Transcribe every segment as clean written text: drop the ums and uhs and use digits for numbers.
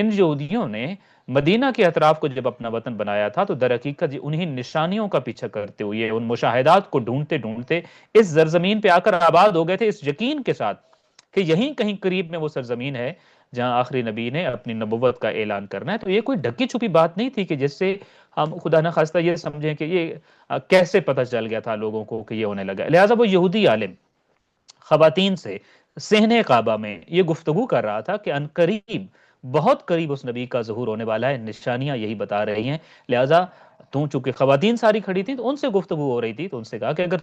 ان یہودیوں نے مدینہ کے اطراف کو جب اپنا وطن بنایا تھا تو در حقیقت انہیں نشانیوں کا پیچھا کرتے ہوئے، ان مشاہدات کو ڈھونڈتے ڈھونڈتے اس زرزمین پہ آ کر آباد ہو گئے تھے، اس یقین کے ساتھ کہ یہیں کہیں قریب میں وہ سرزمین ہے جہاں آخری نبی نے اپنی نبوت کا اعلان کرنا ہے۔ تو یہ کوئی ڈھکی چھپی بات نہیں تھی کہ جس سے ہم خدا نخواستہ یہ سمجھیں کہ یہ کیسے پتہ چل گیا تھا لوگوں کو کہ یہ ہونے لگا۔ لہٰذا وہ یہودی عالم خواتین سے صحن کعبہ میں یہ گفتگو کر رہا تھا کہ ان قریب، بہت قریب اس نبی کا ظہور ہونے والا ہے، نشانیاں یہی بتا رہی ہیں۔ لہٰذا چونکہ خواتین ساری کھڑی تھیں تو ان سے گفتگو ہو رہی تھی، تو ان سے کہا کہ اگر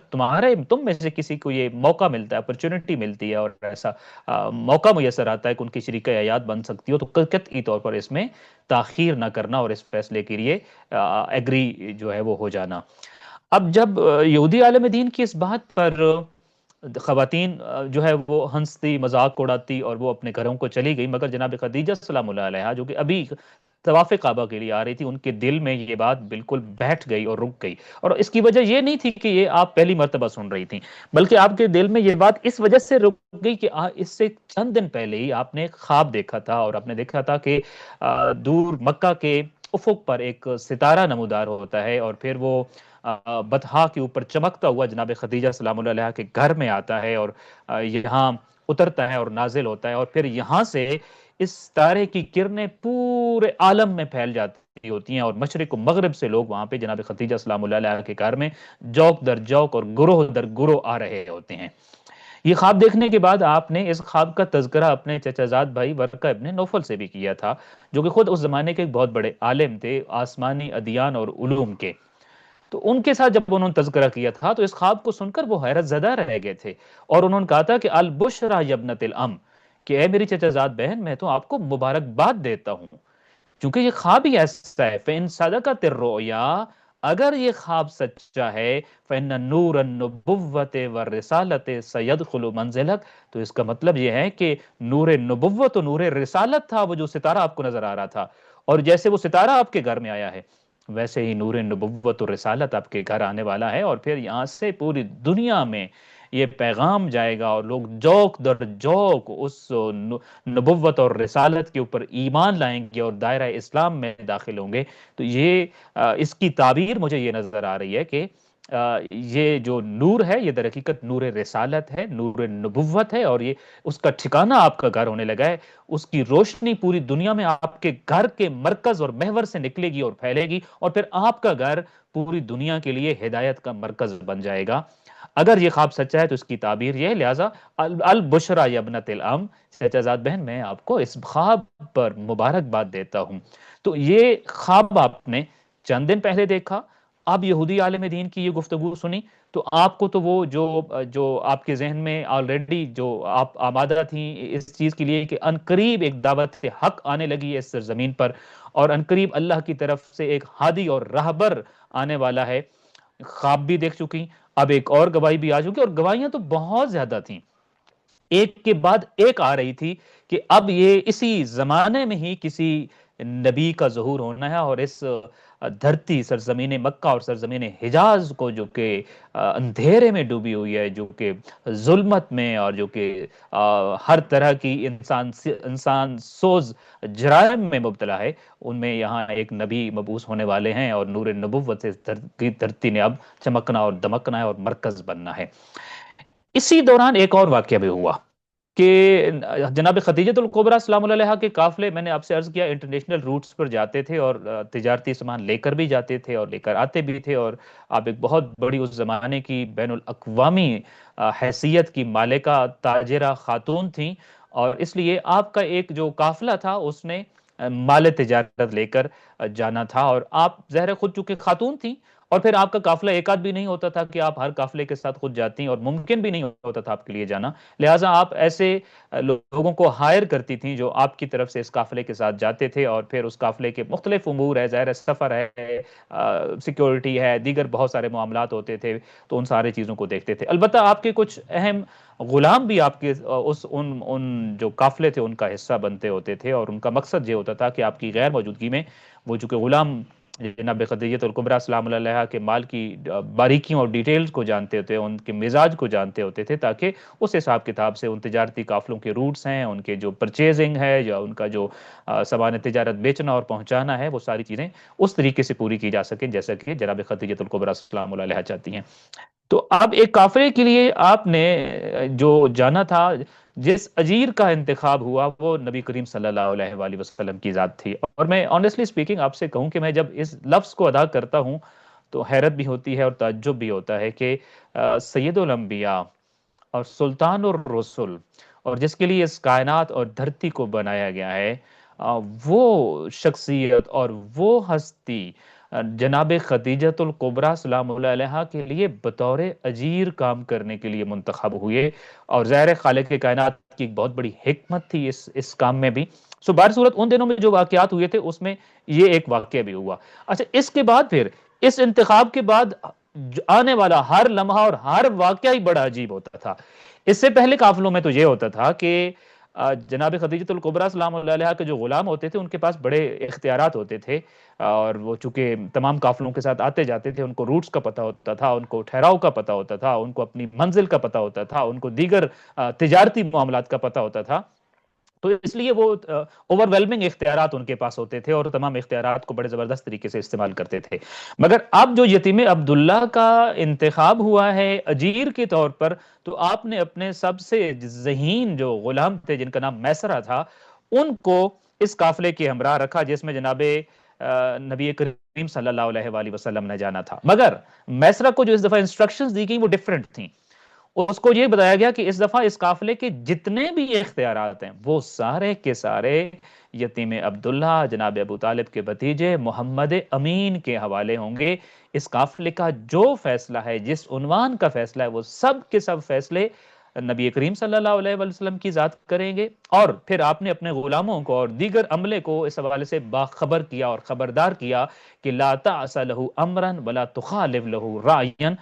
تم میں سے کسی کو یہ موقع ملتا ہے، اپرچونٹی ملتی ہے اور ایسا موقع میسر آتا ہے کہ ان کی شریک حیات بن سکتی ہو، تو قطعی طور پر اس میں تاخیر نہ کرنا اور اس فیصلے کے لیے ایگری جو ہے وہ ہو جانا۔ اب جب یہودی عالم دین کی اس بات پر خواتین جو ہے وہ ہنستی، مذاق اڑاتی اور وہ اپنے گھروں کو چلی گئی، مگر جناب خدیجہ سلام اللہ علیہا جو کہ ابھی طواف کعبہ کے لیے آ رہی تھی، ان کے دل میں یہ بات بالکل بیٹھ گئی اور رک گئی۔ اور اس کی وجہ یہ نہیں تھی کہ یہ آپ پہلی مرتبہ سن رہی تھیں، بلکہ آپ کے دل میں یہ بات اس وجہ سے رک گئی کہ اس سے چند دن پہلے ہی آپ نے خواب دیکھا تھا، اور آپ نے دیکھا تھا کہ دور مکہ کے افق پر ایک ستارہ نمودار ہوتا ہے، اور پھر وہ بطحا کے اوپر چمکتا ہوا جناب خدیجہ سلام اللہ علیہا کے گھر میں آتا ہے اور یہاں اترتا ہے اور نازل ہوتا ہے، اور پھر یہاں سے اس تارے کی کرنیں پورے عالم میں پھیل جاتی ہوتی ہیں، اور مشرق و مغرب سے لوگ وہاں پہ جناب خدیجہ سلام اللہ علیہا کے گھر میں جوک در جوک اور گروہ در گروہ آ رہے ہوتے ہیں۔ یہ خواب دیکھنے کے بعد آپ نے اس خواب کا تذکرہ اپنے چچا زاد بھائی ورقہ ابن نوفل سے بھی کیا تھا، جو کہ خود اس زمانے کے ایک بہت بڑے عالم تھے آسمانی ادیان اور علوم کے۔ تو ان کے ساتھ جب انہوں نے تذکرہ کیا تھا تو اس خواب کو سن کر وہ حیرت زدہ رہ گئے تھے، اور انہوں نے کہا تھا کہ البشرا یبنت الام، کہ اے میری چچا زاد بہن، میں تو آپ کو مبارکباد دیتا ہوں، کیونکہ یہ خواب ہی ایسا ہے۔ فَإِن صَدَقَتِ الرُّؤْيَا، اگر یہ خواب سچا ہے، فَإِنَّ نُورَ النُّبُوَّةِ وَالرِّسَالَةِ سَيَدْخُلُ مَنزِلَكَ، تو اس کا مطلب یہ ہے کہ نور نبوت و نور رسالت تھا وہ جو ستارہ آپ کو نظر آ رہا تھا، اور جیسے وہ ستارہ آپ کے گھر میں آیا ہے، ویسے ہی نور نبوت و رسالت آپ کے گھر آنے والا ہے، اور پھر یہاں سے پوری دنیا میں یہ پیغام جائے گا، اور لوگ جوک در جوک اس نبوت اور رسالت کے اوپر ایمان لائیں گے اور دائرہ اسلام میں داخل ہوں گے۔ تو یہ اس کی تعبیر مجھے یہ نظر آ رہی ہے کہ یہ جو نور ہے یہ در حقیقت نور رسالت ہے، نور نبوت ہے، اور یہ اس کا ٹھکانہ آپ کا گھر ہونے لگا ہے۔ اس کی روشنی پوری دنیا میں آپ کے گھر کے مرکز اور محور سے نکلے گی اور پھیلے گی، اور پھر آپ کا گھر پوری دنیا کے لیے ہدایت کا مرکز بن جائے گا۔ اگر یہ خواب سچا ہے تو اس کی تعبیر یہ ہے، لہٰذا البشرا یبنت الام، چچا زاد بہن میں آپ کو اس خواب پر مبارکباد دیتا ہوں۔ تو یہ خواب آپ نے چند دن پہلے دیکھا، اب یہودی عالم دین کی یہ گفتگو سنی، تو آپ کو تو وہ جو آپ کے ذہن میں آلریڈی جو آپ آمادہ تھیں اس چیز کے لیے کہ انقریب ایک دعوت حق آنے لگی ہے اس سرزمین پر، اور انقریب اللہ کی طرف سے ایک ہادی اور راہبر آنے والا ہے، خواب بھی دیکھ چکی، اب ایک اور گواہی بھی آ چکی، اور گواہیاں تو بہت زیادہ تھیں، ایک کے بعد ایک آ رہی تھی کہ اب یہ اسی زمانے میں ہی کسی نبی کا ظہور ہونا ہے، اور اس دھرتی سرزمین مکہ اور سرزمین حجاز کو جو کہ اندھیرے میں ڈوبی ہوئی ہے، جو کہ ظلمت میں اور جو کہ ہر طرح کی انسان سوز جرائم میں مبتلا ہے، ان میں یہاں ایک نبی مبعوث ہونے والے ہیں، اور نور نبوت سے دھرتی نے اب چمکنا اور دمکنا ہے اور مرکز بننا ہے۔ اسی دوران ایک اور واقعہ بھی ہوا کہ جناب خدیجۃ الکبریٰ سلام اللہ علیہا کے قافلے، میں نے آپ سے عرض کیا، انٹرنیشنل روٹس پر جاتے تھے اور تجارتی سامان لے کر بھی جاتے تھے اور لے کر آتے بھی تھے، اور آپ ایک بہت بڑی اس زمانے کی بین الاقوامی حیثیت کی مالکہ تاجرہ خاتون تھیں، اور اس لیے آپ کا ایک جو قافلہ تھا اس نے مال تجارت لے کر جانا تھا، اور آپ ظاہر خود چونکہ خاتون تھیں، اور پھر آپ کا قافلہ ایک آدھ بھی نہیں ہوتا تھا کہ آپ ہر قافلے کے ساتھ خود جاتی، اور ممکن بھی نہیں ہوتا تھا آپ کے لیے جانا، لہٰذا آپ ایسے لوگوں کو ہائر کرتی تھیں جو آپ کی طرف سے اس قافلے کے ساتھ جاتے تھے، اور پھر اس قافلے کے مختلف امور ہے، ظاہر سفر ہے، سیکیورٹی ہے، دیگر بہت سارے معاملات ہوتے تھے، تو ان سارے چیزوں کو دیکھتے تھے۔ البتہ آپ کے کچھ اہم غلام بھی آپ کے ان جو قافلے تھے ان کا حصہ بنتے ہوتے تھے، اور ان کا مقصد یہ ہوتا تھا کہ آپ کی غیر موجودگی میں وہ چونکہ غلام جناب خدیجہ الکبریٰ سلام اللہ علیہا کے مال کی باریکیوں اور ڈیٹیلز کو جانتے ہوتے، ان کے مزاج کو جانتے ہوتے تھے، تاکہ اس حساب کتاب سے ان تجارتی قافلوں کے روٹس ہیں، ان کے جو پرچیزنگ ہے یا ان کا جو سامان تجارت بیچنا اور پہنچانا ہے، وہ ساری چیزیں اس طریقے سے پوری کی جا سکیں جیسا کہ جناب خدیجہ الکبریٰ سلام اللہ علیہا چاہتی ہیں۔ تو اب ایک قافلے کے لیے آپ نے جو جانا تھا، جس اجیر کا انتخاب ہوا وہ نبی کریم صلی اللہ علیہ وآلہ وسلم کی ذات تھی۔ اور میں آنیسٹلی سپیکنگ آپ سے کہوں کہ میں جب اس لفظ کو ادا کرتا ہوں تو حیرت بھی ہوتی ہے اور تعجب بھی ہوتا ہے کہ سید الانبیاء اور سلطان الرسل، اور جس کے لیے اس کائنات اور دھرتی کو بنایا گیا ہے، وہ شخصیت اور وہ ہستی جناب خدیجۃ الکبریٰ سلام اللہ علیہا کے لیے بطور اجیر کام کرنے کے لیے منتخب ہوئے۔ اور ظاہر خالق کائنات کی ایک بہت بڑی حکمت تھی اس کام میں بھی۔ سو بہر صورت ان دنوں میں جو واقعات ہوئے تھے اس میں یہ ایک واقعہ بھی ہوا۔ اچھا، اس کے بعد پھر اس انتخاب کے بعد آنے والا ہر لمحہ اور ہر واقعہ ہی بڑا عجیب ہوتا تھا۔ اس سے پہلے قافلوں میں تو یہ ہوتا تھا کہ جناب خدیجۃ الکبریٰ سلام اللہ علیہا کے جو غلام ہوتے تھے ان کے پاس بڑے اختیارات ہوتے تھے، اور وہ چونکہ تمام قافلوں کے ساتھ آتے جاتے تھے، ان کو روٹس کا پتہ ہوتا تھا، ان کو ٹھہراؤ کا پتہ ہوتا تھا، ان کو اپنی منزل کا پتہ ہوتا تھا، ان کو دیگر تجارتی معاملات کا پتہ ہوتا تھا۔ تو اس لیے وہ اوور ویلمنگ اختیارات ان کے پاس ہوتے تھے اور تمام اختیارات کو بڑے زبردست طریقے سے استعمال کرتے تھے۔ مگر اب جو یتیم عبداللہ کا انتخاب ہوا ہے اجیر کے طور پر، تو آپ نے اپنے سب سے ذہین جو غلام تھے جن کا نام میسرہ تھا، ان کو اس قافلے کے ہمراہ رکھا جس میں جناب نبی کریم صلی اللہ علیہ وآلہ وسلم نے جانا تھا۔ مگر میسرہ کو جو اس دفعہ انسٹرکشنز دی گئی وہ ڈیفرنٹ تھیں۔ اس کو یہ بتایا گیا کہ اس دفعہ اس قافلے کے جتنے بھی اختیارات ہیں وہ سارے کے سارے یتیم عبداللہ جناب ابو طالب کے بھتیجے محمد امین کے حوالے ہوں گے۔ اس قافلے کا جو فیصلہ ہے، جس عنوان کا فیصلہ ہے، وہ سب کے سب فیصلے نبی کریم صلی اللہ علیہ وسلم کی ذات کریں گے۔ اور پھر آپ نے اپنے غلاموں کو اور دیگر عملے کو اس حوالے سے باخبر کیا اور خبردار کیا کہ لا تعص له امرا ولا تخالف له راعیا،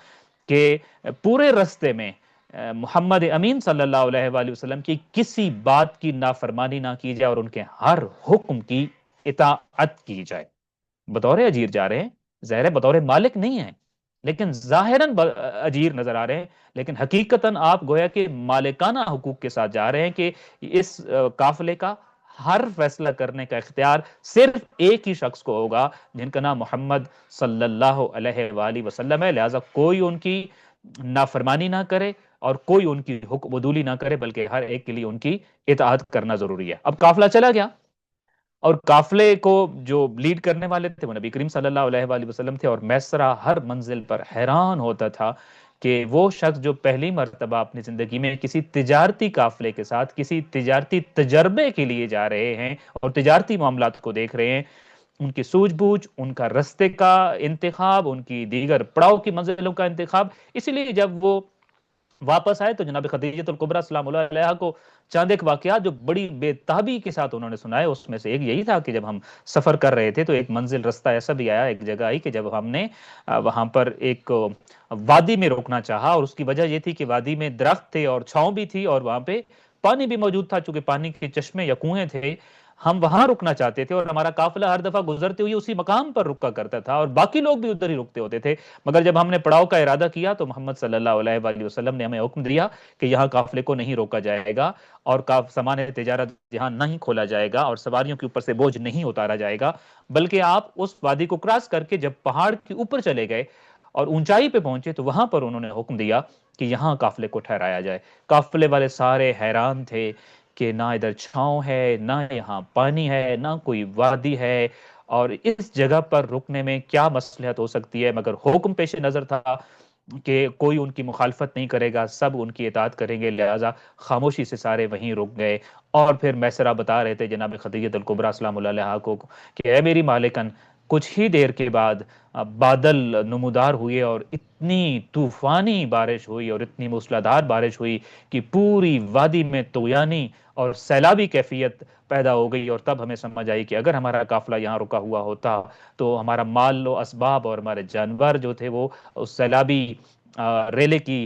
کہ پورے رستے میں محمد امین صلی اللہ علیہ وآلہ وسلم کی کسی بات کی نافرمانی نہ کی جائے اور ان کے ہر حکم کی اطاعت کی جائے۔ بطور اجیر جا رہے ہیں، ظاہر ہے بطور مالک نہیں ہیں، لیکن ظاہراً اجیر نظر آ رہے ہیں، لیکن حقیقتاً آپ گویا کہ مالکانہ حقوق کے ساتھ جا رہے ہیں کہ اس قافلے کا ہر فیصلہ کرنے کا اختیار صرف ایک ہی شخص کو ہوگا جن کا نام محمد صلی اللہ علیہ وآلہ وسلم ہے۔ لہٰذا کوئی ان کی نافرمانی نہ کرے اور کوئی ان کی حکم عدولی نہ کرے، بلکہ ہر ایک کے لیے ان کی اطاعت کرنا ضروری ہے۔ اب قافلہ چلا گیا، اور قافلے کو جو لیڈ کرنے والے تھے وہ نبی کریم صلی اللہ علیہ وآلہ وسلم تھے، اور میسرہ ہر منزل پر حیران ہوتا تھا کہ وہ شخص جو پہلی مرتبہ اپنی زندگی میں کسی تجارتی قافلے کے ساتھ کسی تجارتی تجربے کے لیے جا رہے ہیں اور تجارتی معاملات کو دیکھ رہے ہیں، ان کی سوجھ بوجھ، ان کا رستے کا انتخاب، ان کی دیگر پڑاؤ کی منزلوں کا انتخاب۔ اسی لیے جب وہ واپس آئے تو جناب خدیجۃ الکبریٰ سلام اللہ علیہا کو چند ایک واقعات جو بڑی بے تابی کے ساتھ انہوں نے سنائے، اس میں سے ایک یہی تھا کہ جب ہم سفر کر رہے تھے تو ایک منزل رستہ ایسا بھی آیا، ایک جگہ آئی کہ جب ہم نے وہاں پر ایک وادی میں روکنا چاہا، اور اس کی وجہ یہ تھی کہ وادی میں درخت تھے اور چھاؤں بھی تھی اور وہاں پہ پانی بھی موجود تھا، چونکہ پانی کے چشمے یا کنویں تھے۔ ہم وہاں رکنا چاہتے تھے اور ہمارا قافلہ ہر دفعہ گزرتے ہوئے اسی مقام پر رکا کرتا تھا اور باقی لوگ بھی ادھر ہی رکتے ہوتے تھے۔ مگر جب ہم نے پڑاؤ کا ارادہ کیا تو محمد صلی اللہ علیہ وآلہ وسلم نے ہمیں حکم دیا کہ یہاں قافلے کو نہیں روکا جائے گا، اور سامان تجارت یہاں نہیں کھولا جائے گا، اور سواریوں کے اوپر سے بوجھ نہیں اتارا جائے گا، بلکہ آپ اس وادی کو کراس کر کے جب پہاڑ کے اوپر چلے گئے اور اونچائی پہ پہنچے تو وہاں پر انہوں نے حکم دیا کہ یہاں قافلے کو ٹھہرایا جائے۔ قافلے والے سارے حیران تھے کہ نہ ادھر چھاؤں ہے، نہ یہاں پانی ہے، نہ کوئی وادی ہے، اور اس جگہ پر رکنے میں کیا مصلحت ہو سکتی ہے۔ مگر حکم پیش نظر تھا کہ کوئی ان کی مخالفت نہیں کرے گا، سب ان کی اطاعت کریں گے، لہٰذا خاموشی سے سارے وہیں رک گئے۔ اور پھر میسرہ بتا رہے تھے جناب خدیجۃ الکبریٰ سلام اللہ علیہا کو کہ اے میری مالکن، کچھ ہی دیر کے بعد بادل نمودار ہوئے اور اتنی طوفانی بارش ہوئی اور اتنی موسلادھار بارش ہوئی کہ پوری وادی میں طغیانی اور سیلابی کیفیت پیدا ہو گئی، اور تب ہمیں سمجھ آئی کہ اگر ہمارا قافلہ یہاں رکا ہوا ہوتا تو ہمارا مال و اسباب اور ہمارے جانور جو تھے وہ اس سیلابی ریلے کی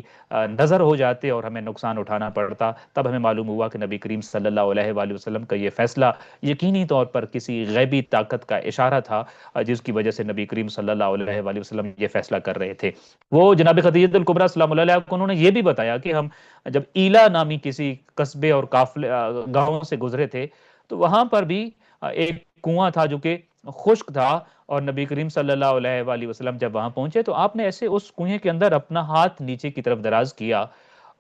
نظر ہو جاتے اور ہمیں نقصان اٹھانا پڑتا، تب ہمیں معلوم ہوا کہ نبی کریم صلی اللہ علیہ وآلہ وسلم کا یہ فیصلہ یقینی طور پر کسی غیبی طاقت کا اشارہ تھا، جس کی وجہ سے نبی کریم صلی اللہ علیہ وآلہ وسلم یہ فیصلہ کر رہے تھے۔ وہ جناب خدیجہ الکبریٰ سلام اللہ علیہا کو انہوں نے یہ بھی بتایا کہ ہم جب ایلا نامی کسی قصبے اور قافلے گاؤں سے گزرے تھے تو وہاں پر بھی ایک کنواں تھا جو کہ خشک تھا، اور نبی کریم صلی اللہ علیہ وآلہ وسلم جب وہاں پہنچے تو آپ نے ایسے اس کنویں کے اندر اپنا ہاتھ نیچے کی طرف دراز کیا،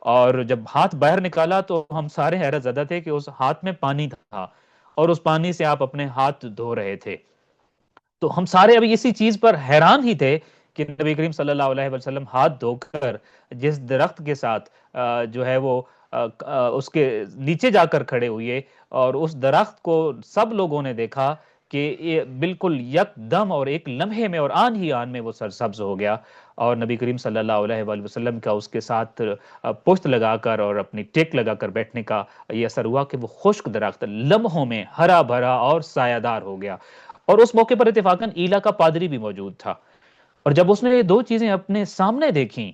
اور جب ہاتھ باہر نکالا تو ہم سارے حیرت زدہ تھے کہ اس ہاتھ میں پانی تھا، اور اس پانی سے آپ اپنے ہاتھ دھو رہے تھے۔ تو ہم سارے ابھی اسی چیز پر حیران ہی تھے کہ نبی کریم صلی اللہ علیہ وسلم ہاتھ دھو کر جس درخت کے ساتھ جو ہے وہ اس کے نیچے جا کر کھڑے ہوئے، اور اس درخت کو سب لوگوں نے دیکھا کہ یہ بالکل یک دم اور ایک لمحے میں اور آن ہی آن میں وہ سرسبز ہو گیا، اور نبی کریم صلی اللہ علیہ وآلہ وسلم کا اس کے ساتھ پشت لگا کر اور اپنی ٹیک لگا کر بیٹھنے کا یہ اثر ہوا کہ وہ خشک درخت لمحوں میں ہرا بھرا اور سایہ دار ہو گیا۔ اور اس موقع پر اتفاقاً ایلا کا پادری بھی موجود تھا، اور جب اس نے یہ دو چیزیں اپنے سامنے دیکھیں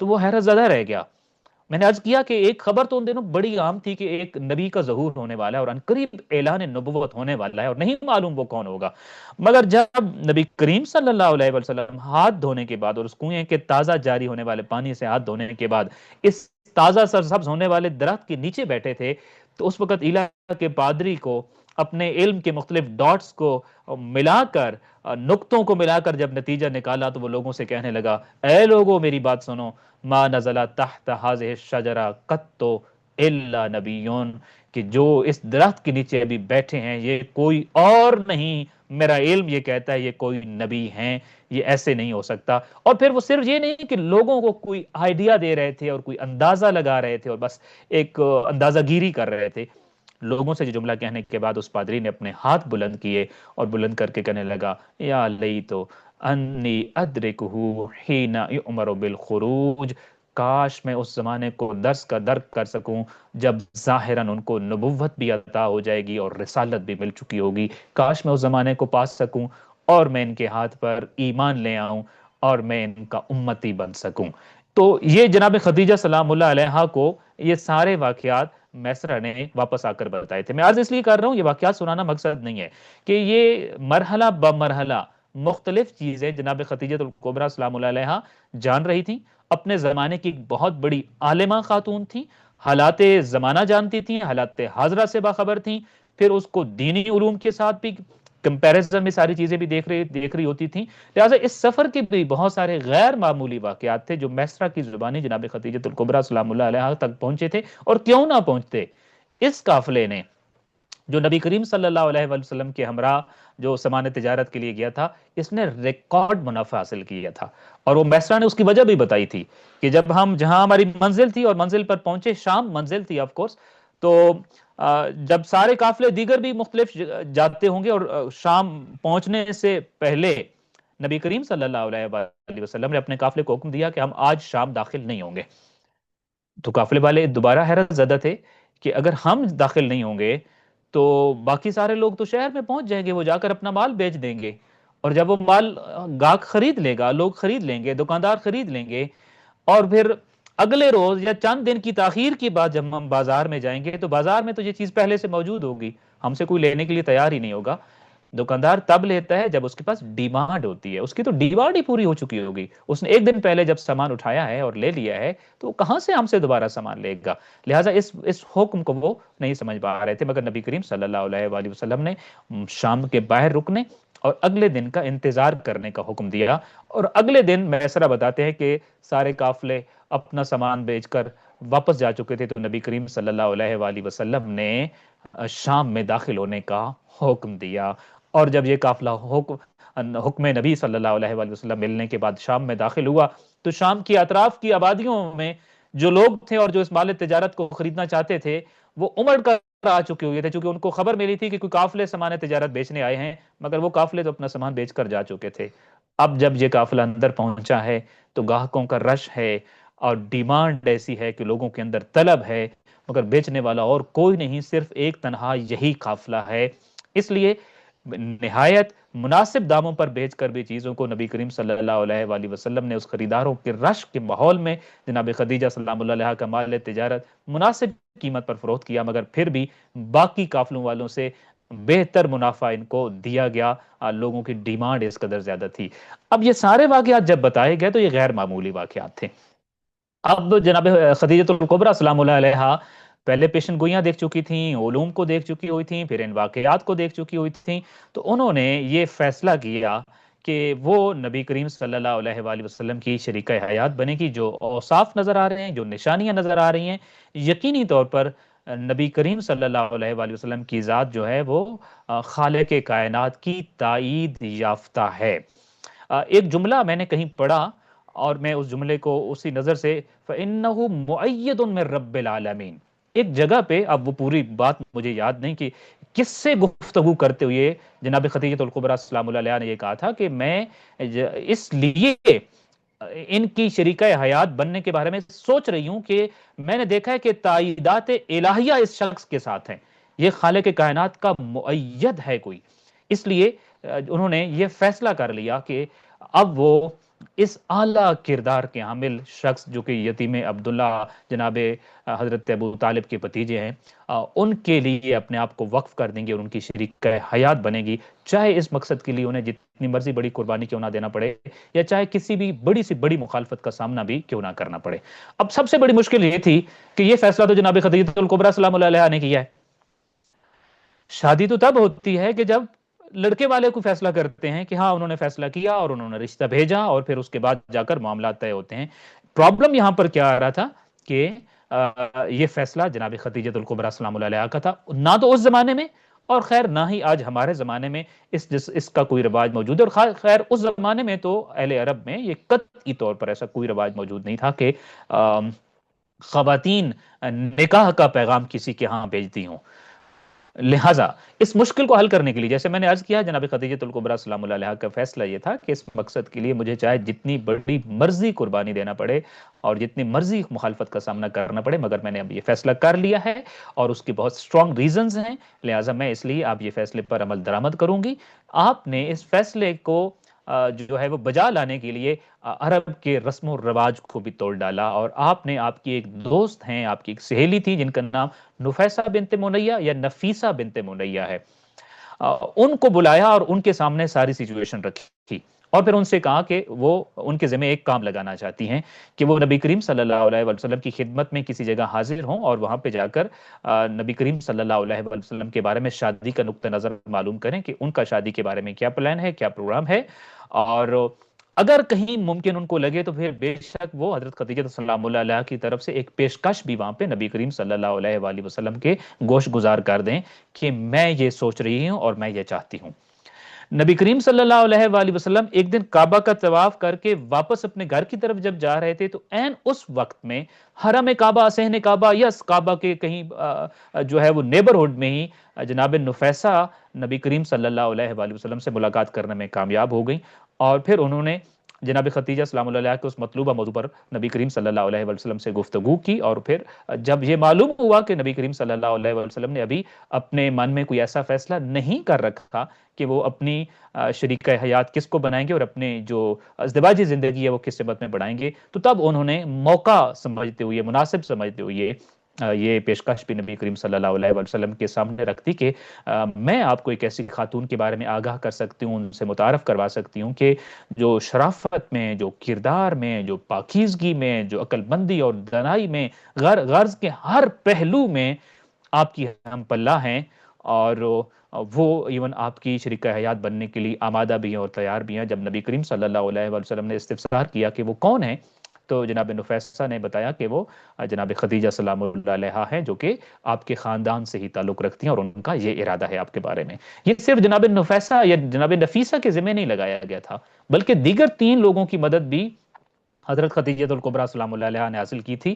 تو وہ حیرت زدہ رہ گیا۔ میں نے عرض کیا کہ ایک خبر تو ان دنوں بڑی عام تھی کہ ایک نبی کا ظہور ہونے والا ہے اور عنقریب اعلان نبوت ہونے والا ہے، اور نہیں معلوم وہ کون ہوگا، مگر جب نبی کریم صلی اللہ علیہ وسلم ہاتھ دھونے کے بعد اور اس کنویں کے تازہ جاری ہونے والے پانی سے ہاتھ دھونے کے بعد اس تازہ سرسبز ہونے والے درخت کے نیچے بیٹھے تھے، تو اس وقت ایلا کے پادری کو اپنے علم کے مختلف ڈاٹس کو ملا کر، نقطوں کو ملا کر جب نتیجہ نکالا تو وہ لوگوں سے کہنے لگا، اے لوگوں میری بات سنو، ما نزل تحت هذه الشجرہ قط الا نبیون، کہ جو اس درخت کے نیچے ابھی بیٹھے ہیں یہ کوئی اور نہیں، میرا علم یہ کہتا ہے یہ کوئی نبی ہیں، یہ ایسے نہیں ہو سکتا۔ اور پھر وہ صرف یہ نہیں کہ لوگوں کو کوئی آئیڈیا دے رہے تھے اور کوئی اندازہ لگا رہے تھے اور بس ایک اندازہ گیری کر رہے تھے، لوگوں سے یہ جملہ کہنے کے بعد اس پادری نے اپنے ہاتھ بلند کیے اور بلند کر کے کہنے لگا، یا لیتو انی ادرکہ حین یؤمر بالخروج، کاش میں اس زمانے کو درس کا درک کر سکوں جب ظاہراً ان کو نبوت بھی عطا ہو جائے گی اور رسالت بھی مل چکی ہوگی، کاش میں اس زمانے کو پاس سکوں اور میں ان کے ہاتھ پر ایمان لے آؤں اور میں ان کا امتی بن سکوں۔ تو یہ جناب خدیجہ سلام اللہ علیہا کو یہ سارے واقعات میسرہ نے واپس آ کر بتائے تھے۔ میں عرض اس لیے کر رہا ہوں، یہ واقعات سنانا مقصد نہیں ہے کہ یہ مرحلہ بمرحلہ مختلف چیزیں جناب خدیجہ الکبریٰ سلام اللہ علیہا جان رہی تھیں، اپنے زمانے کی ایک بہت بڑی عالمہ خاتون تھیں، حالات زمانہ جانتی تھیں، حالات حاضرہ سے باخبر تھیں، پھر اس کو دینی علوم کے ساتھ بھی کمپیریزن میں ساری چیزیں بھی دیکھ رہی ہوتی تھیں، لہٰذا اس سفر کے بھی بہت سارے غیر معمولی واقعات تھے جو میسرہ کی زبانی جناب خدیجہ الکبریٰ سلام اللہ علیہا تک پہنچے تھے، اور کیوں نہ پہنچتے، اس قافلے نے جو نبی کریم صلی اللہ علیہ وآلہ وسلم کے ہمراہ جو سامان تجارت کے لیے گیا تھا، اس نے ریکارڈ منافع حاصل کیا تھا، اور وہ میسرہ نے اس کی وجہ بھی بتائی تھی کہ جب ہم جہاں ہماری منزل تھی اور منزل پر پہنچے، شام منزل تھی آف کورس، تو جب سارے قافلے دیگر بھی مختلف جاتے ہوں گے، اور شام پہنچنے سے پہلے نبی کریم صلی اللہ علیہ وآلہ وسلم نے اپنے قافلے کو حکم دیا کہ ہم آج شام داخل نہیں ہوں گے۔ تو قافلے والے دوبارہ حیرت زدہ تھے کہ اگر ہم داخل نہیں ہوں گے تو باقی سارے لوگ تو شہر میں پہنچ جائیں گے، وہ جا کر اپنا مال بیچ دیں گے، اور جب وہ مال گاہک خرید لے گا، لوگ خرید لیں گے، دکاندار خرید لیں گے، اور پھر اگلے روز یا چند دن کی تاخیر کے بعد جب ہم بازار میں جائیں گے تو بازار میں تو یہ چیز پہلے سے موجود ہوگی، ہم سے کوئی لینے کے لیے تیار ہی نہیں ہوگا۔ دکاندار تب لیتا ہے جب اس کے پاس ڈیمانڈ ہوتی ہے، اس کی تو ڈیمانڈ ہی پوری ہو چکی ہوگی، اس نے ایک دن پہلے جب سامان اٹھایا ہے اور لے لیا ہے تو وہ کہاں سے ہم سے دوبارہ سامان لے گا؟ لہٰذا اس حکم کو وہ نہیں سمجھ پا رہے تھے، مگر نبی کریم صلی اللہ علیہ وآلہ وسلم نے شام کے باہر رکنے اور اگلے دن کا انتظار کرنے کا حکم دیا، اور اگلے دن میسرہ بتاتے ہیں کہ سارے قافلے اپنا سامان بیچ کر واپس جا چکے تھے، تو نبی کریم صلی اللہ علیہ وآلہ وسلم نے شام میں داخل ہونے کا حکم دیا، اور جب یہ قافلہ حکم نبی صلی اللہ علیہ وآلہ وسلم ملنے کے بعد شام میں داخل ہوا تو شام کی اطراف کی آبادیوں میں جو لوگ تھے اور جو اس مال تجارت کو خریدنا چاہتے تھے وہ امڑ کر آ چکے ہوئے تھے، چونکہ ان کو خبر ملی تھی کہ کوئی قافلے سامان تجارت بیچنے آئے ہیں، مگر وہ قافلے تو اپنا سامان بیچ کر جا چکے تھے۔ اب جب یہ قافلہ اندر پہنچا ہے تو گاہکوں کا رش ہے اور ڈیمانڈ ایسی ہے کہ لوگوں کے اندر طلب ہے، مگر بیچنے والا اور کوئی نہیں، صرف ایک تنہا یہی قافلہ ہے۔ اس لیے نہایت مناسب داموں پر بیچ کر بھی چیزوں کو نبی کریم صلی اللہ علیہ وآلہ وسلم نے اس خریداروں کے رش کے ماحول میں جناب خدیجہ سلام اللہ علیہ کا مال تجارت مناسب قیمت پر فروخت کیا، مگر پھر بھی باقی قافلوں والوں سے بہتر منافع ان کو دیا گیا، لوگوں کی ڈیمانڈ اس قدر زیادہ تھی۔ اب یہ سارے واقعات جب بتائے گئے تو یہ غیر معمولی واقعات تھے۔ اب جناب خدیجۃ الکبریٰ سلام اللہ علیہا پہلے پیشن گوئیاں دیکھ چکی تھیں، علوم کو دیکھ چکی ہوئی تھیں، پھر ان واقعات کو دیکھ چکی ہوئی تھیں، تو انہوں نے یہ فیصلہ کیا کہ وہ نبی کریم صلی اللہ علیہ وآلہ وسلم کی شریکہ حیات بنے گی۔ جو اوصاف نظر آ رہے ہیں، جو نشانیاں نظر آ رہی ہیں، یقینی طور پر نبی کریم صلی اللہ علیہ وآلہ وسلم کی ذات جو ہے وہ خالق کائنات کی تائید یافتہ ہے۔ ایک جملہ میں نے کہیں پڑھا اور میں اس جملے کو اسی نظر سے فَإِنَّهُ مُؤَيَّدٌ مِّن رَبِّ العالمین، ایک جگہ پہ، اب وہ پوری بات مجھے یاد نہیں کہ کس سے گفتگو کرتے ہوئے جناب خدیجۃ الکبریٰ سلام اللہ علیہ نے یہ کہا تھا کہ میں اس لیے ان کی شریکہ حیات بننے کے بارے میں سوچ رہی ہوں کہ میں نے دیکھا ہے کہ تائیدات الہیہ اس شخص کے ساتھ ہیں، یہ خالق کائنات کا مؤید ہے کوئی، اس لیے انہوں نے یہ فیصلہ کر لیا کہ اب وہ اس اعلیٰ کردار کے حامل شخص جو کہ یتیم عبداللہ جناب حضرت ابو طالب کے بھتیجے ہیں، ان کے لیے اپنے آپ کو وقف کر دیں گے اور ان کی شریک حیات بنے گی، چاہے اس مقصد کے لیے انہیں جتنی مرضی بڑی قربانی کیوں نہ دینا پڑے، یا چاہے کسی بھی بڑی سی بڑی مخالفت کا سامنا بھی کیوں نہ کرنا پڑے۔ اب سب سے بڑی مشکل یہ تھی کہ یہ فیصلہ تو جناب خدیجۃ الکبریٰ سلام اللہ علیہ نے کیا ہے۔ شادی تو تب ہوتی ہے کہ جب لڑکے والے کو فیصلہ کرتے ہیں کہ ہاں انہوں نے فیصلہ کیا اور انہوں نے رشتہ بھیجا، اور پھر اس کے بعد جا کر معاملات طے ہوتے ہیں۔ پرابلم یہاں پر کیا آ رہا تھا کہ یہ فیصلہ جناب خدیجۃ الکبریٰ سلام اللہ علیہ کا تھا، نہ تو اس زمانے میں اور خیر نہ ہی آج ہمارے زمانے میں اس کا کوئی رواج موجود ہے، اور خیر اس زمانے میں تو اہل عرب میں یہ قطعی طور پر ایسا کوئی رواج موجود نہیں تھا کہ خواتین نکاح کا پیغام کسی کے ہاں بھیجتی ہوں۔ لہٰذا اس مشکل کو حل کرنے کے لیے، جیسے میں نے عرض کیا، جناب خدیجۃ الکبریٰ سلام اللہ علیہ کا فیصلہ یہ تھا کہ اس مقصد کے لیے مجھے چاہے جتنی بڑی مرضی قربانی دینا پڑے اور جتنی مرضی مخالفت کا سامنا کرنا پڑے، مگر میں نے اب یہ فیصلہ کر لیا ہے اور اس کی بہت اسٹرانگ ریزنز ہیں، لہٰذا میں اس لیے آپ یہ فیصلے پر عمل درآمد کروں گی۔ آپ نے اس فیصلے کو جو ہے وہ بجا لانے کے لیے عرب کے رسم و رواج کو بھی توڑ ڈالا، اور آپ نے، آپ کی ایک دوست ہیں، آپ کی ایک سہیلی تھی جن کا نام نفیسہ بنت منیہ یا نفیسہ بنت منیہ ہے، ان کو بلایا اور ان کے سامنے ساری سچویشن رکھی، اور پھر ان سے کہا کہ وہ ان کے ذمہ ایک کام لگانا چاہتی ہیں کہ وہ نبی کریم صلی اللہ علیہ وسلم کی خدمت میں کسی جگہ حاضر ہوں اور وہاں پہ جا کر نبی کریم صلی اللہ علیہ وسلم کے بارے میں شادی کا نقطہ نظر معلوم کریں کہ ان کا شادی کے بارے میں کیا پلان ہے، کیا پروگرام ہے، اور اگر کہیں ممکن ان کو لگے تو پھر بے شک وہ حضرت خدیجہ سلام اللہ علیہ کی طرف سے ایک پیشکش بھی وہاں پہ نبی کریم صلی اللہ علیہ وآلہ وسلم کے گوش گزار کر دیں کہ میں یہ سوچ رہی ہوں اور میں یہ چاہتی ہوں۔ نبی کریم صلی اللہ علیہ وآلہ وسلم ایک دن کعبہ کا طواف کر کے واپس اپنے گھر کی طرف جب جا رہے تھے تو عین اس وقت میں حرم کعبہ، صحن کعبہ یا کعبہ کے کہیں جو ہے وہ نیبرہڈ میں ہی جناب نفیسہ نبی کریم صلی اللہ علیہ وآلہ وسلم سے ملاقات کرنے میں کامیاب ہو گئیں، اور پھر انہوں نے جناب خدیجہ سلام اللہ علیہ کے اس مطلوبہ موضوع پر نبی کریم صلی اللہ علیہ وسلم سے گفتگو کی، اور پھر جب یہ معلوم ہوا کہ نبی کریم صلی اللہ علیہ وسلم نے ابھی اپنے من میں کوئی ایسا فیصلہ نہیں کر رکھا کہ وہ اپنی شریک حیات کس کو بنائیں گے اور اپنے جو ازدواجی زندگی ہے وہ کس سمت میں بڑھائیں گے، تو تب انہوں نے موقع سمجھتے ہوئے، مناسب سمجھتے ہوئے یہ پیشکش بھی نبی کریم صلی اللہ علیہ وسلم کے سامنے رکھتی کہ میں آپ کو ایک ایسی خاتون کے بارے میں آگاہ کر سکتی ہوں، ان سے متعارف کروا سکتی ہوں کہ جو شرافت میں، جو کردار میں، جو پاکیزگی میں، جو عقل مندی اور دانائی میں، غرض کے ہر پہلو میں آپ کی ہم پلہ ہیں، اور وہ ایون آپ کی شریکہ حیات بننے کے لیے آمادہ بھی ہیں اور تیار بھی ہیں۔ جب نبی کریم صلی اللہ علیہ وسلم نے استفسار کیا کہ وہ کون ہیں، تو جناب نفیسہ نے بتایا کہ وہ جناب خدیجہ سلام اللہ علیہ ہیں، جو کہ آپ کے خاندان سے ہی تعلق رکھتی ہیں، اور ان کا یہ ارادہ ہے آپ کے بارے میں۔ یہ صرف جناب نفیسہ یا جناب نفیسہ کے ذمہ نہیں لگایا گیا تھا، بلکہ دیگر 3 لوگوں کی مدد بھی حضرت خدیجہ الکبریٰ سلام اللہ علیہ نے حاصل کی تھی۔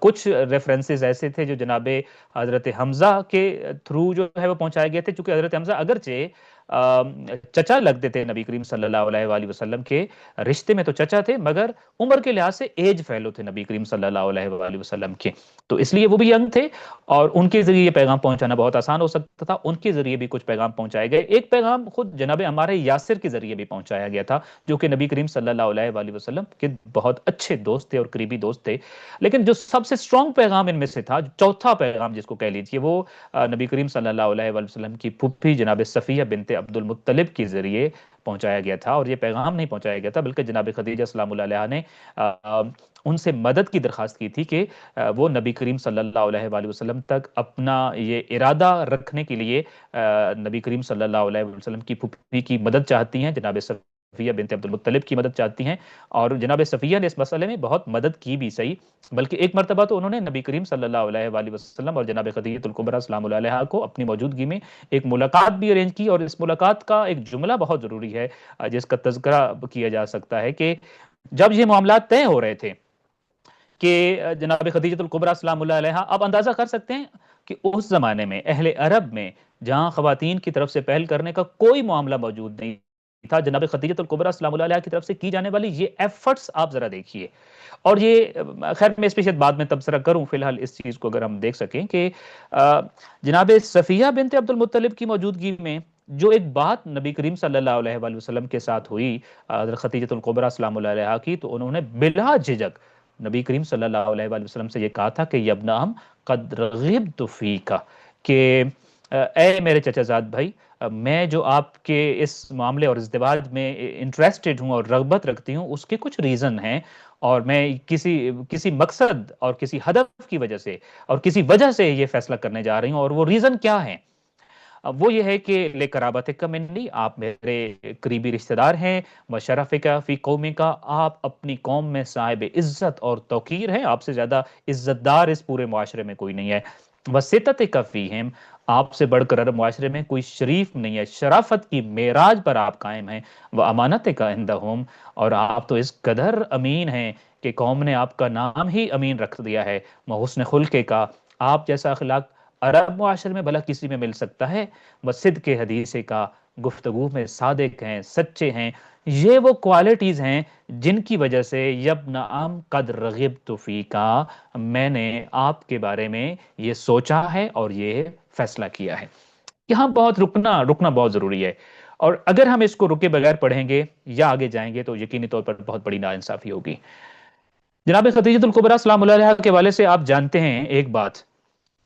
کچھ ریفرنسز ایسے تھے جو جناب حضرت حمزہ کے تھرو جو ہے وہ پہنچائے گئے تھے، چونکہ حضرت حمزہ اگرچہ چچا لگتے تھے نبی کریم صلی اللہ علیہ وآلہ وسلم کے، رشتے میں تو چچا تھے مگر عمر کے لحاظ سے ایج فیلو تھے نبی کریم صلی اللہ علیہ وآلہ وسلم کے، تو اس لیے وہ بھی ینگ تھے اور ان کے ذریعے یہ پیغام پہنچانا بہت آسان ہو سکتا تھا، ان کے ذریعے بھی کچھ پیغام پہنچائے گئے، ایک پیغام خود جناب عمار یاسر کے ذریعے بھی پہنچایا گیا تھا جو کہ نبی کریم صلی اللہ علیہ وآلہ وسلم کے بہت اچھے دوست تھے اور قریبی دوست تھے، لیکن جو سب سے اسٹرانگ پیغام ان میں سے تھا، چوتھا پیغام جس کو کہہ لیجیے، وہ نبی کریم صلی اللہ علیہ وآلہ وسلم کی پھپھی جناب صفیہ بنت عبد المطلب کے ذریعے پہنچایا گیا تھا، اور یہ پیغام نہیں پہنچایا گیا تھا بلکہ جناب خدیجہ سلام اللہ علیہ نے ان سے مدد کی درخواست کی تھی کہ وہ نبی کریم صلی اللہ علیہ وآلہ وسلم تک اپنا یہ ارادہ رکھنے کے لیے نبی کریم صلی اللہ علیہ وسلم کی پھپھی کی مدد چاہتی ہیں، جناب صفیہ بنت عبد المطلب کی مدد چاہتی ہیں، اور جناب صفیہ نے اس مسئلے میں بہت مدد کی بھی صحیح، بلکہ ایک مرتبہ تو انہوں نے نبی کریم صلی اللہ علیہ وآلہ وسلم اور جناب خدیجہ الکبریٰ سلام اللہ علیہا کو اپنی موجودگی میں ایک ملاقات بھی ارینج کی، اور اس ملاقات کا ایک جملہ بہت ضروری ہے جس کا تذکرہ کیا جا سکتا ہے کہ جب یہ معاملات طے ہو رہے تھے کہ جناب خدیجہ الکبریٰ سلام اللہ علیہا، آپ اندازہ کر سکتے ہیں کہ اس زمانے میں اہل عرب میں جہاں خواتین کی طرف سے پہل کرنے کا کوئی معاملہ موجود نہیں تھا، جناب خدیجہ الکبریٰ سلام اللہ علیہا کی طرف سے کی جانے والی یہ ایفرٹس آپ ذرا دیکھیے، اور یہ خیر میں اس پہ شاید بعد میں تبصرہ کروں، فی الحال اس چیز کو اگر ہم دیکھ سکیں کہ جناب صفیہ بنت عبد المطلب کی موجودگی میں جو ایک بات نبی کریم صلی اللہ علیہ وآلہ وسلم کے ساتھ ہوئی حضرت خدیجہ الکبریٰ سلام اللہ علیہا کی، تو انہوں نے بلا جھجک نبی کریم صلی اللہ علیہ وآلہ وسلم سے یہ کہا تھا کہ یا ابن عم قد رغبت فیک، کہ اے میرے چچا زاد بھائی، میں جو آپ کے اس معاملے اور ازدواج میں انٹرسٹڈ ہوں اور رغبت رکھتی ہوں، اس کے کچھ ریزن ہیں، اور میں کسی مقصد اور کسی ہدف کی وجہ سے اور کسی وجہ سے یہ فیصلہ کرنے جا رہی ہوں، اور وہ ریزن کیا ہیں؟ وہ یہ ہے کہ لے قرابتک منی، آپ میرے قریبی رشتہ دار ہیں، وشرفک فی قومک، آپ اپنی قوم میں صاحب عزت اور توقیر ہیں، آپ سے زیادہ عزت دار اس پورے معاشرے میں کوئی نہیں ہے، وستتک فیہم، آپ سے بڑھ کر عرب معاشرے میں کوئی شریف نہیں ہے، شرافت کی معراج پر آپ قائم ہیں، وامانتک عندہم، اور آپ تو اس قدر امین ہیں کہ قوم نے آپ کا نام ہی امین رکھ دیا ہے، وحسن خلق کا، آپ جیسا اخلاق عرب معاشرے میں بھلا کسی میں مل سکتا ہے، صدق حدیث کا، گفتگو میں صادق ہیں، سچے ہیں، یہ وہ کوالٹیز ہیں جن کی وجہ سے یبن عم قد رغبت فیکا، میں نے آپ کے بارے میں یہ سوچا ہے اور یہ فیصلہ کیا ہے۔ یہاں بہت رکنا بہت ضروری ہے، اور اگر ہم اس کو رکے بغیر پڑھیں گے یا آگے جائیں گے تو یقینی طور پر بہت بڑی ناانصافی ہوگی۔ جناب خدیجہ الکبریٰ سلام اللہ علیہا کے حوالے سے آپ جانتے ہیں ایک بات،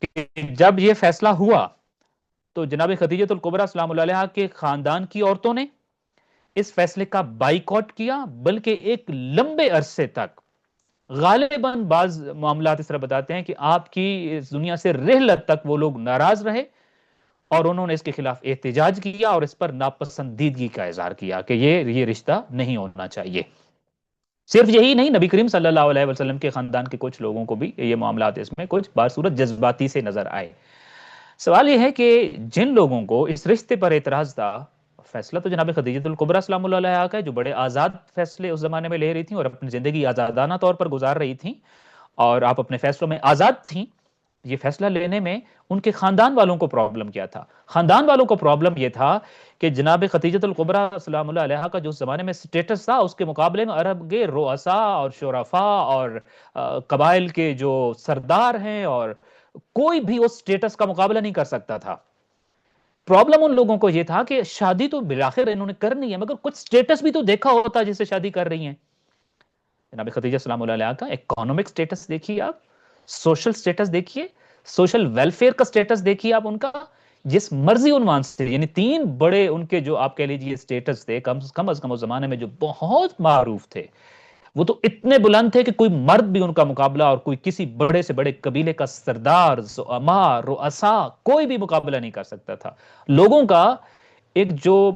کہ جب یہ فیصلہ ہوا تو جناب خدیجہ الکبریٰ سلام اللہ علیہا کے خاندان کی عورتوں نے اس فیصلے کا بائیکاٹ کیا، بلکہ ایک لمبے عرصے تک، غالباً بعض معاملات اس طرح بتاتے ہیں کہ آپ کی اس دنیا سے رحلت تک وہ لوگ ناراض رہے، اور انہوں نے اس کے خلاف احتجاج کیا اور اس پر ناپسندیدگی کا اظہار کیا کہ یہ رشتہ نہیں ہونا چاہیے۔ صرف یہی نہیں، نبی کریم صلی اللہ علیہ وسلم کے خاندان کے کچھ لوگوں کو بھی یہ معاملات اس میں کچھ بصورت جذباتی سے نظر آئے۔ سوال یہ ہے کہ جن لوگوں کو اس رشتے پر اعتراض تھا، فیصلہ تو جناب خدیجہ الکبریٰ سلام اللہ علیہا کا ہے، جو بڑے آزاد فیصلے اس زمانے میں لے رہی تھیں اور اپنی زندگی آزادانہ طور پر گزار رہی تھیں، اور آپ اپنے فیصلوں میں آزاد تھیں، یہ فیصلہ لینے میں ان کے خاندان والوں کو پرابلم کیا تھا؟ خاندان والوں کو پرابلم یہ تھا کہ جناب خدیجہ الکبریٰ سلام اللہ علیہا کا جو اس زمانے میں سٹیٹس تھا، اس کے مقابلے میں عرب کے رؤساء اور شرفاء اور قبائل کے جو سردار ہیں، اور کوئی بھی اس سٹیٹس کا مقابلہ نہیں کر سکتا تھا۔ پرابلم ان لوگوں کو یہ تھا کہ شادی تو بالآخر انہوں نے کرنی ہے، مگر کچھ سٹیٹس بھی تو دیکھا ہوتا جس سے شادی کر رہی ہیں۔ جناب خدیجہ سلام اللہ علیہ کا اکانومک سٹیٹس دیکھیے، آپ سوشل سٹیٹس دیکھیے، سوشل ویلفیئر کا سٹیٹس دیکھیے، آپ ان کا جس مرضی عنوان سے، یعنی تین بڑے ان کے جو آپ کہہ لیجیے سٹیٹس تھے، کم از کم اس زمانے میں جو بہت معروف تھے، وہ تو اتنے بلند تھے کہ کوئی مرد بھی ان کا مقابلہ، اور کوئی کسی بڑے سے بڑے قبیلے کا سردار، زعماء، رؤساء، کوئی بھی مقابلہ نہیں کر سکتا تھا۔ لوگوں کا ایک جو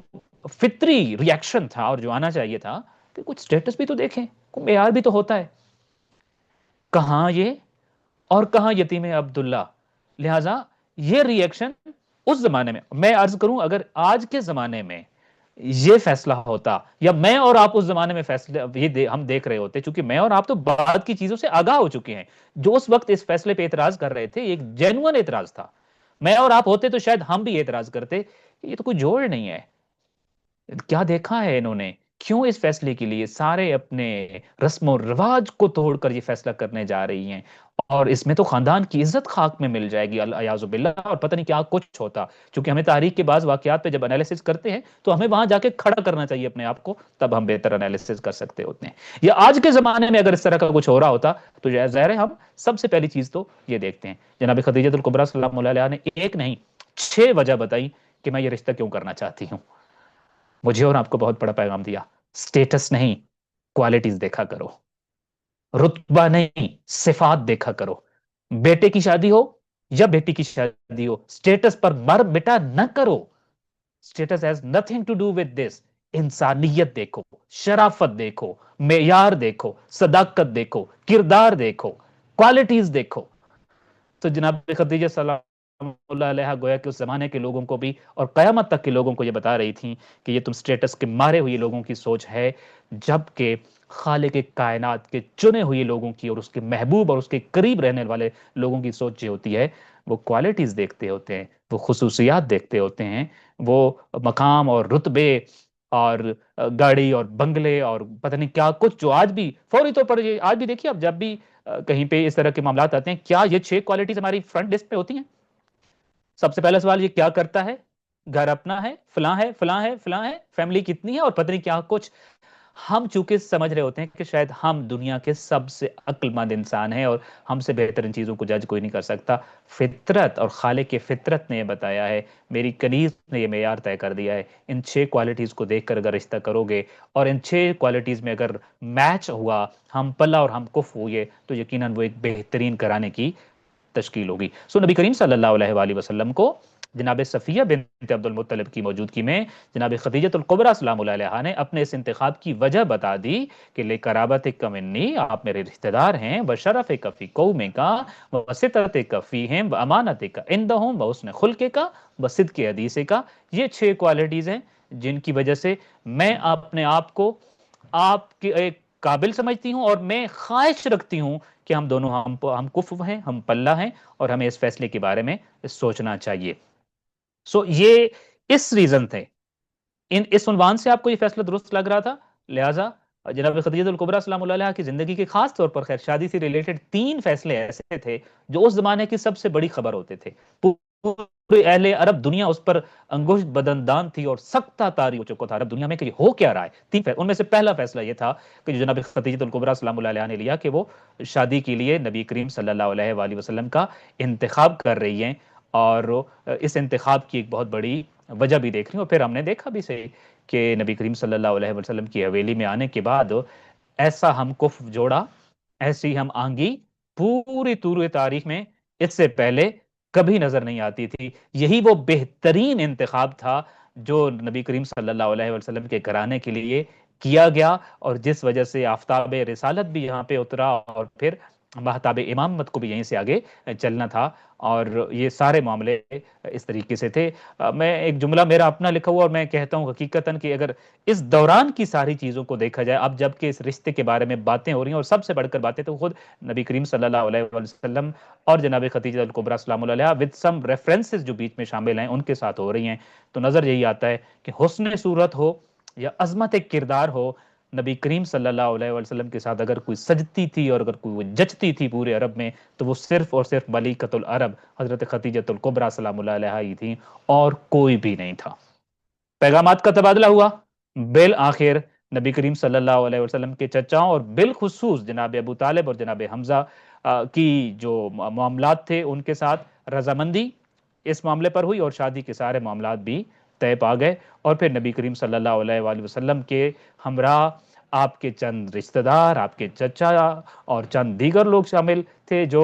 فطری ری ایکشن تھا اور جو آنا چاہیے تھا کہ کچھ سٹیٹس بھی تو دیکھیں، کوئی معیار بھی تو ہوتا ہے۔ کہاں یہ اور کہاں یتیم عبداللہ؟ لہٰذا یہ ری ایکشن اس زمانے میں عرض کروں، اگر آج کے زمانے میں یہ فیصلہ ہوتا، یا میں اور آپ اس زمانے میں فیصلہ ہم دیکھ رہے ہوتے، چونکہ میں اور آپ تو بعد کی چیزوں سے آگاہ ہو چکے ہیں، جو اس وقت اس فیصلے پہ اعتراض کر رہے تھے ایک جینوئن اعتراض تھا، میں اور آپ ہوتے تو شاید ہم بھی اعتراض کرتے کہ یہ تو کوئی جوڑ نہیں ہے، کیا دیکھا ہے انہوں نے؟ کیوں اس فیصلے کے لیے سارے اپنے رسم و رواج کو توڑ کر یہ فیصلہ کرنے جا رہی ہیں؟ اور اس میں تو خاندان کی عزت خاک میں مل جائے گی الیاذ باللہ، اور پتہ نہیں کیا کچھ ہوتا. چونکہ ہمیں تاریخ کے بعض واقعات پہ جب انالیسس کرتے ہیں تو ہمیں وہاں جا کے کھڑا کرنا چاہیے اپنے آپ کو، تب ہم بہتر انالیسس کر سکتے ہوتے ہیں. یا آج کے زمانے میں اگر اس طرح کا کچھ ہو رہا ہوتا تو ظاہر ہے ہم سب سے پہلی چیز تو یہ دیکھتے ہیں. جناب خدیجہ الکبریٰ سلام اللہ علیہا نے ایک نہیں 6 وجہ بتائی کہ میں یہ رشتہ کیوں کرنا چاہتی ہوں. مجھے اور آپ کو بہت بڑا پیغام دیا: سٹیٹس نہیں، کوالٹیز دیکھا کرو. رتبہ نہیں، صفات دیکھا کرو. بیٹے کی شادی ہو یا بیٹی کی شادی ہو، سٹیٹس پر مر مٹا نہ کرو. Status has nothing to do with this. انسانیت دیکھو، شرافت دیکھو، معیار دیکھو، صداقت دیکھو، کردار دیکھو، کوالٹیز دیکھو. تو جناب خدیجہ سلام اللہ علیہ گویا کہ اس زمانے کے لوگوں کو بھی اور قیامت تک کے لوگوں کو یہ بتا رہی تھیں کہ یہ تم سٹیٹس کے مارے ہوئے لوگوں کی سوچ ہے، جبکہ خالق کائنات کے چنے ہوئے لوگوں کی اور اس کے محبوب اور اس کے قریب رہنے والے لوگوں کی سوچ جو ہوتی ہے وہ کوالٹیز دیکھتے ہوتے ہیں، وہ خصوصیات دیکھتے ہوتے ہیں، وہ مقام اور رتبے اور گاڑی اور بنگلے اور پتہ نہیں کیا کچھ جو آج بھی فوری طور پر یہ آج بھی دیکھیے اب جب بھی کہیں پہ اس طرح کے معاملات آتے ہیں، کیا یہ 6 کوالٹیز ہماری فرنٹ ڈسک پہ ہوتی ہیں؟ سب سے پہلا سوال یہ کیا کرتا ہے؟ گھر اپنا ہے، فلاں ہے، فلاں ہے، فلاں ہے، فیملی کتنی ہے، اور پتہ نہیں کیا کچھ. ہم چونکہ سمجھ رہے ہوتے ہیں کہ شاید ہم دنیا کے سب سے عقل مند انسان ہیں اور ہم سے بہتر ان چیزوں کو جج کوئی نہیں کر سکتا. فطرت اور خالق فطرت نے یہ بتایا ہے، میری کنیز نے یہ معیار طے کر دیا ہے، ان 6 کوالٹیز کو دیکھ کر اگر رشتہ کرو گے اور ان 6 کوالٹیز میں اگر میچ ہوا، ہم پلہ اور ہم کف ہوئے، تو یقیناً وہ ایک بہترین گھرانے کی تشکیل ہوگی. سو نبی کریم صلی اللہ علیہ وآلہ وسلم کو جناب صفیہ بنت عبد المطلب کی موجودگی میں جناب خدیجۃ الکبریٰ سلام اللہ علیہا نے اپنے اس انتخاب کی وجہ بتا دی کہ لے قرابتک منی، آپ میرے رشتہ دار ہیں، بشرفک فی قومک وسترتک فیہم وامانتک عندہم وحسن خلقک وصدق حدیثک. یہ 6 کوالٹیز ہیں جن کی وجہ سے میں اپنے آپ کو آپ کے ایک قابل سمجھتی ہوں اور میں خواہش رکھتی ہوں کہ ہم دونوں ہم کفو ہیں، ہم پلہ ہیں، اور ہمیں اس فیصلے کے بارے میں سوچنا چاہیے. سو یہ اس ریزن تھے، اس عنوان سے آپ کو یہ فیصلہ درست لگ رہا تھا. لہٰذا جناب خدیجہ الکبریٰ سلام اللہ علیہ کی زندگی کے خاص طور پر خیر شادی سے ریلیٹڈ 3 فیصلے ایسے تھے جو اس زمانے کی سب سے بڑی خبر ہوتے تھے. پوری اہل عرب دنیا اس پر انگشت بدندان تھی اور سختہ طاری ہو چکا تھا عرب دنیا میں کہ یہ ہو کیا رہا ہے. 3 ان میں سے پہلا فیصلہ یہ تھا کہ جو جناب خدیجہ الکبریٰ سلام اللہ علیہ نے لیا کہ وہ شادی کے لیے نبی کریم صلی اللہ علیہ وآلہ وسلم کا انتخاب کر رہی ہیں، اور اس انتخاب کی ایک بہت بڑی وجہ بھی دیکھ رہی ہوں. اور پھر ہم نے دیکھا بھی صحیح کہ نبی کریم صلی اللہ علیہ وسلم کی حویلی میں آنے کے بعد ایسا ہم کف جوڑا، ایسی ہم آنگی پوری تاریخ میں اس سے پہلے کبھی نظر نہیں آتی تھی. یہی وہ بہترین انتخاب تھا جو نبی کریم صلی اللہ علیہ وسلم کے گھرانے کے لیے کیا گیا، اور جس وجہ سے آفتاب رسالت بھی یہاں پہ اترا اور پھر مہتاب امامت کو بھی یہیں سے آگے چلنا تھا. اور یہ سارے معاملے اس طریقے سے تھے. میں ایک جملہ میرا اپنا لکھا ہوا اور میں کہتا ہوں حقیقتاً کہ اگر اس دوران کی ساری چیزوں کو دیکھا جائے، اب جب کہ اس رشتے کے بارے میں باتیں ہو رہی ہیں اور سب سے بڑھ کر باتیں تو خود نبی کریم صلی اللہ علیہ وسلم اور جناب خدیجہ الکبریٰ سلام اللہ علیہ وتھ سم ریفرنسز جو بیچ میں شامل ہیں ان کے ساتھ ہو رہی ہیں، تو نظر یہی آتا ہے کہ حسن صورت ہو یا عظمت کردار ہو، نبی کریم صلی اللہ علیہ وسلم کے ساتھ اگر کوئی سجتی تھی اور اگر کوئی جچتی تھی پورے عرب میں تو وہ صرف اور صرف ملکۃ العرب حضرت خدیجہ الکبریٰ سلام اللہ علیہ ہی تھیں اور کوئی بھی نہیں تھا. پیغامات کا تبادلہ ہوا. بالآخر نبی کریم صلی اللہ علیہ وسلم کے چچاؤں اور بالخصوص جناب ابو طالب اور جناب حمزہ کی جو معاملات تھے ان کے ساتھ رضامندی اس معاملے پر ہوئی اور شادی کے سارے معاملات بھی طے پا گئے. اور پھر نبی کریم صلی اللہ علیہ وآلہ وسلم کے ہمراہ آپ کے چند رشتہ دار، آپ کے چچا اور چند دیگر لوگ شامل تھے جو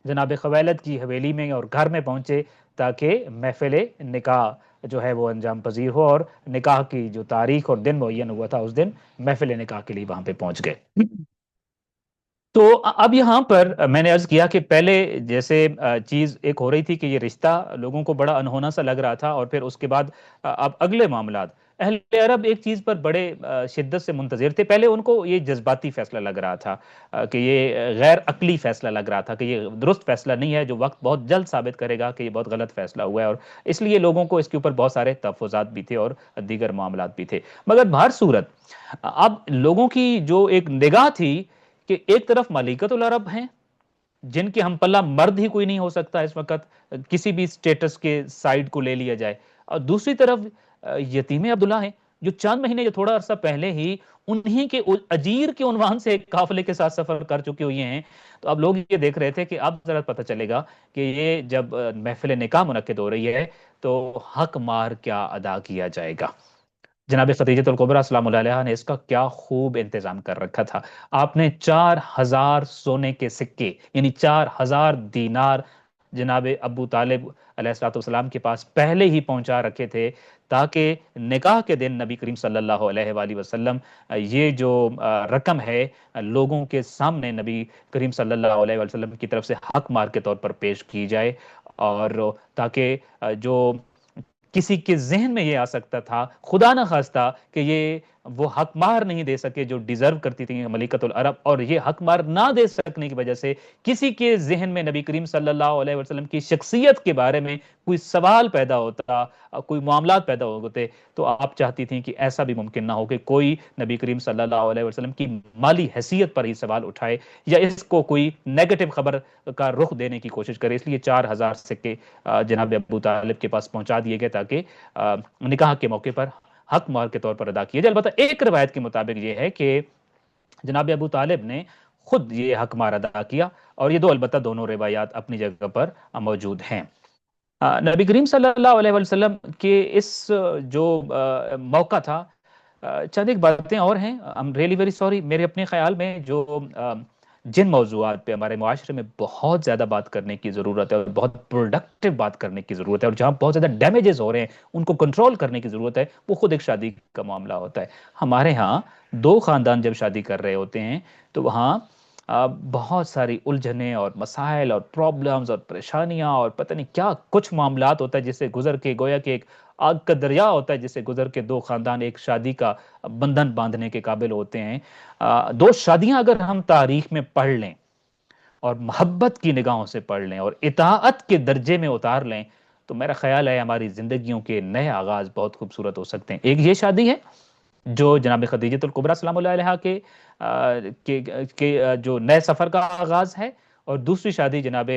جناب خویلد کی حویلی میں اور گھر میں پہنچے تاکہ محفل نکاح جو ہے وہ انجام پذیر ہو، اور نکاح کی جو تاریخ اور دن معین ہوا تھا اس دن محفل نکاح کے لیے وہاں پہ پہنچ گئے. تو اب یہاں پر میں نے عرض کیا کہ پہلے جیسے چیز ایک ہو رہی تھی کہ یہ رشتہ لوگوں کو بڑا انہونا سا لگ رہا تھا، اور پھر اس کے بعد اب اگلے معاملات اہل عرب ایک چیز پر بڑے شدت سے منتظر تھے. پہلے ان کو یہ جذباتی فیصلہ لگ رہا تھا کہ یہ غیر عقلی فیصلہ لگ رہا تھا کہ یہ درست فیصلہ نہیں ہے، جو وقت بہت جلد ثابت کرے گا کہ یہ بہت غلط فیصلہ ہوا ہے، اور اس لیے لوگوں کو اس کے اوپر بہت سارے تحفظات بھی تھے اور دیگر معاملات بھی تھے. مگر بہر صورت اب لوگوں کی جو ایک نگاہ تھی کہ ایک طرف ملکۃ العرب ہیں جن کے ہم پلہ مرد ہی کوئی نہیں ہو سکتا اس وقت کسی بھی سٹیٹس کے سائڈ کو لے لیا جائے، اور دوسری طرف یتیم عبداللہ ہیں جو چند مہینے یا تھوڑا عرصہ پہلے ہی انہی کے اجیر کے عنوان سے ایک قافلے کے ساتھ سفر کر چکے ہوئے ہیں. تو اب لوگ یہ دیکھ رہے تھے کہ اب ذرا پتہ چلے گا کہ یہ جب محفل نکاح منعقد ہو رہی ہے تو حق مار کیا ادا کیا جائے گا. جناب خدیجۃ الکبریٰ السلام علیہ نے اس کا کیا خوب انتظام کر رکھا تھا. آپ نے 4000 سونے کے سکے یعنی 4000 دینار جناب ابو طالب علیہ الصلوۃ والسلام کے پاس پہلے ہی پہنچا رکھے تھے، تاکہ نکاح کے دن نبی کریم صلی اللہ علیہ وآلہ وسلم یہ جو رقم ہے لوگوں کے سامنے نبی کریم صلی اللہ علیہ وآلہ وسلم کی طرف سے حق مار کے طور پر پیش کی جائے، اور تاکہ جو کسی کے ذہن میں یہ آ سکتا تھا خدا نہ خواستہ کہ یہ وہ حق مار نہیں دے سکے جو ڈیزرو کرتی تھی ملکۃ العرب، اور یہ حق مار نہ دے سکنے کی وجہ سے کسی کے ذہن میں نبی کریم صلی اللہ علیہ وسلم کی شخصیت کے بارے میں کوئی سوال پیدا ہوتا، کوئی معاملات پیدا ہوتے، تو آپ چاہتی تھیں کہ ایسا بھی ممکن نہ ہو کہ کوئی نبی کریم صلی اللہ علیہ وسلم کی مالی حیثیت پر ہی سوال اٹھائے یا اس کو کوئی نیگیٹو خبر کا رخ دینے کی کوشش کرے. اس لیے 4000 سکے جناب ابو طالب کے پاس پہنچا دیے گئے تاکہ نکاح کے موقع پر حق مہر کے طور پر ادا کیا جائے. البتہ ایک روایت کے مطابق یہ ہے کہ جناب ابو طالب نے خود یہ حق مہر ادا کیا، اور یہ البتہ دونوں روایات اپنی جگہ پر موجود ہیں. نبی کریم صلی اللہ علیہ وسلم کے اس جو موقع تھا، چند ایک باتیں اور ہیں. I'm really very sorry، میرے اپنے خیال میں جو جن موضوعات پہ ہمارے معاشرے میں بہت زیادہ بات کرنے کی ضرورت ہے اور بہت پروڈکٹیو بات کرنے کی ضرورت ہے، اور جہاں بہت زیادہ ڈیمیجز ہو رہے ہیں ان کو کنٹرول کرنے کی ضرورت ہے، وہ خود ایک شادی کا معاملہ ہوتا ہے. ہمارے ہاں دو خاندان جب شادی کر رہے ہوتے ہیں تو وہاں بہت ساری الجھنیں اور مسائل اور پرابلمز اور پریشانیاں اور پتہ نہیں کیا کچھ معاملات ہوتا ہے جس سے گزر کے گویا کہ ایک آگ کا دریا ہوتا ہے جس سے گزر کے دو خاندان ایک شادی کا بندھن باندھنے کے قابل ہوتے ہیں. دو شادیاں اگر ہم تاریخ میں پڑھ لیں اور محبت کی نگاہوں سے پڑھ لیں اور اطاعت کے درجے میں اتار لیں تو میرا خیال ہے ہماری زندگیوں کے نئے آغاز بہت خوبصورت ہو سکتے ہیں. ایک یہ شادی ہے جو جناب خدیجۃ الکبریٰ سلام اللہ علیہ کے جو نئے سفر کا آغاز ہے، اور دوسری شادی جناب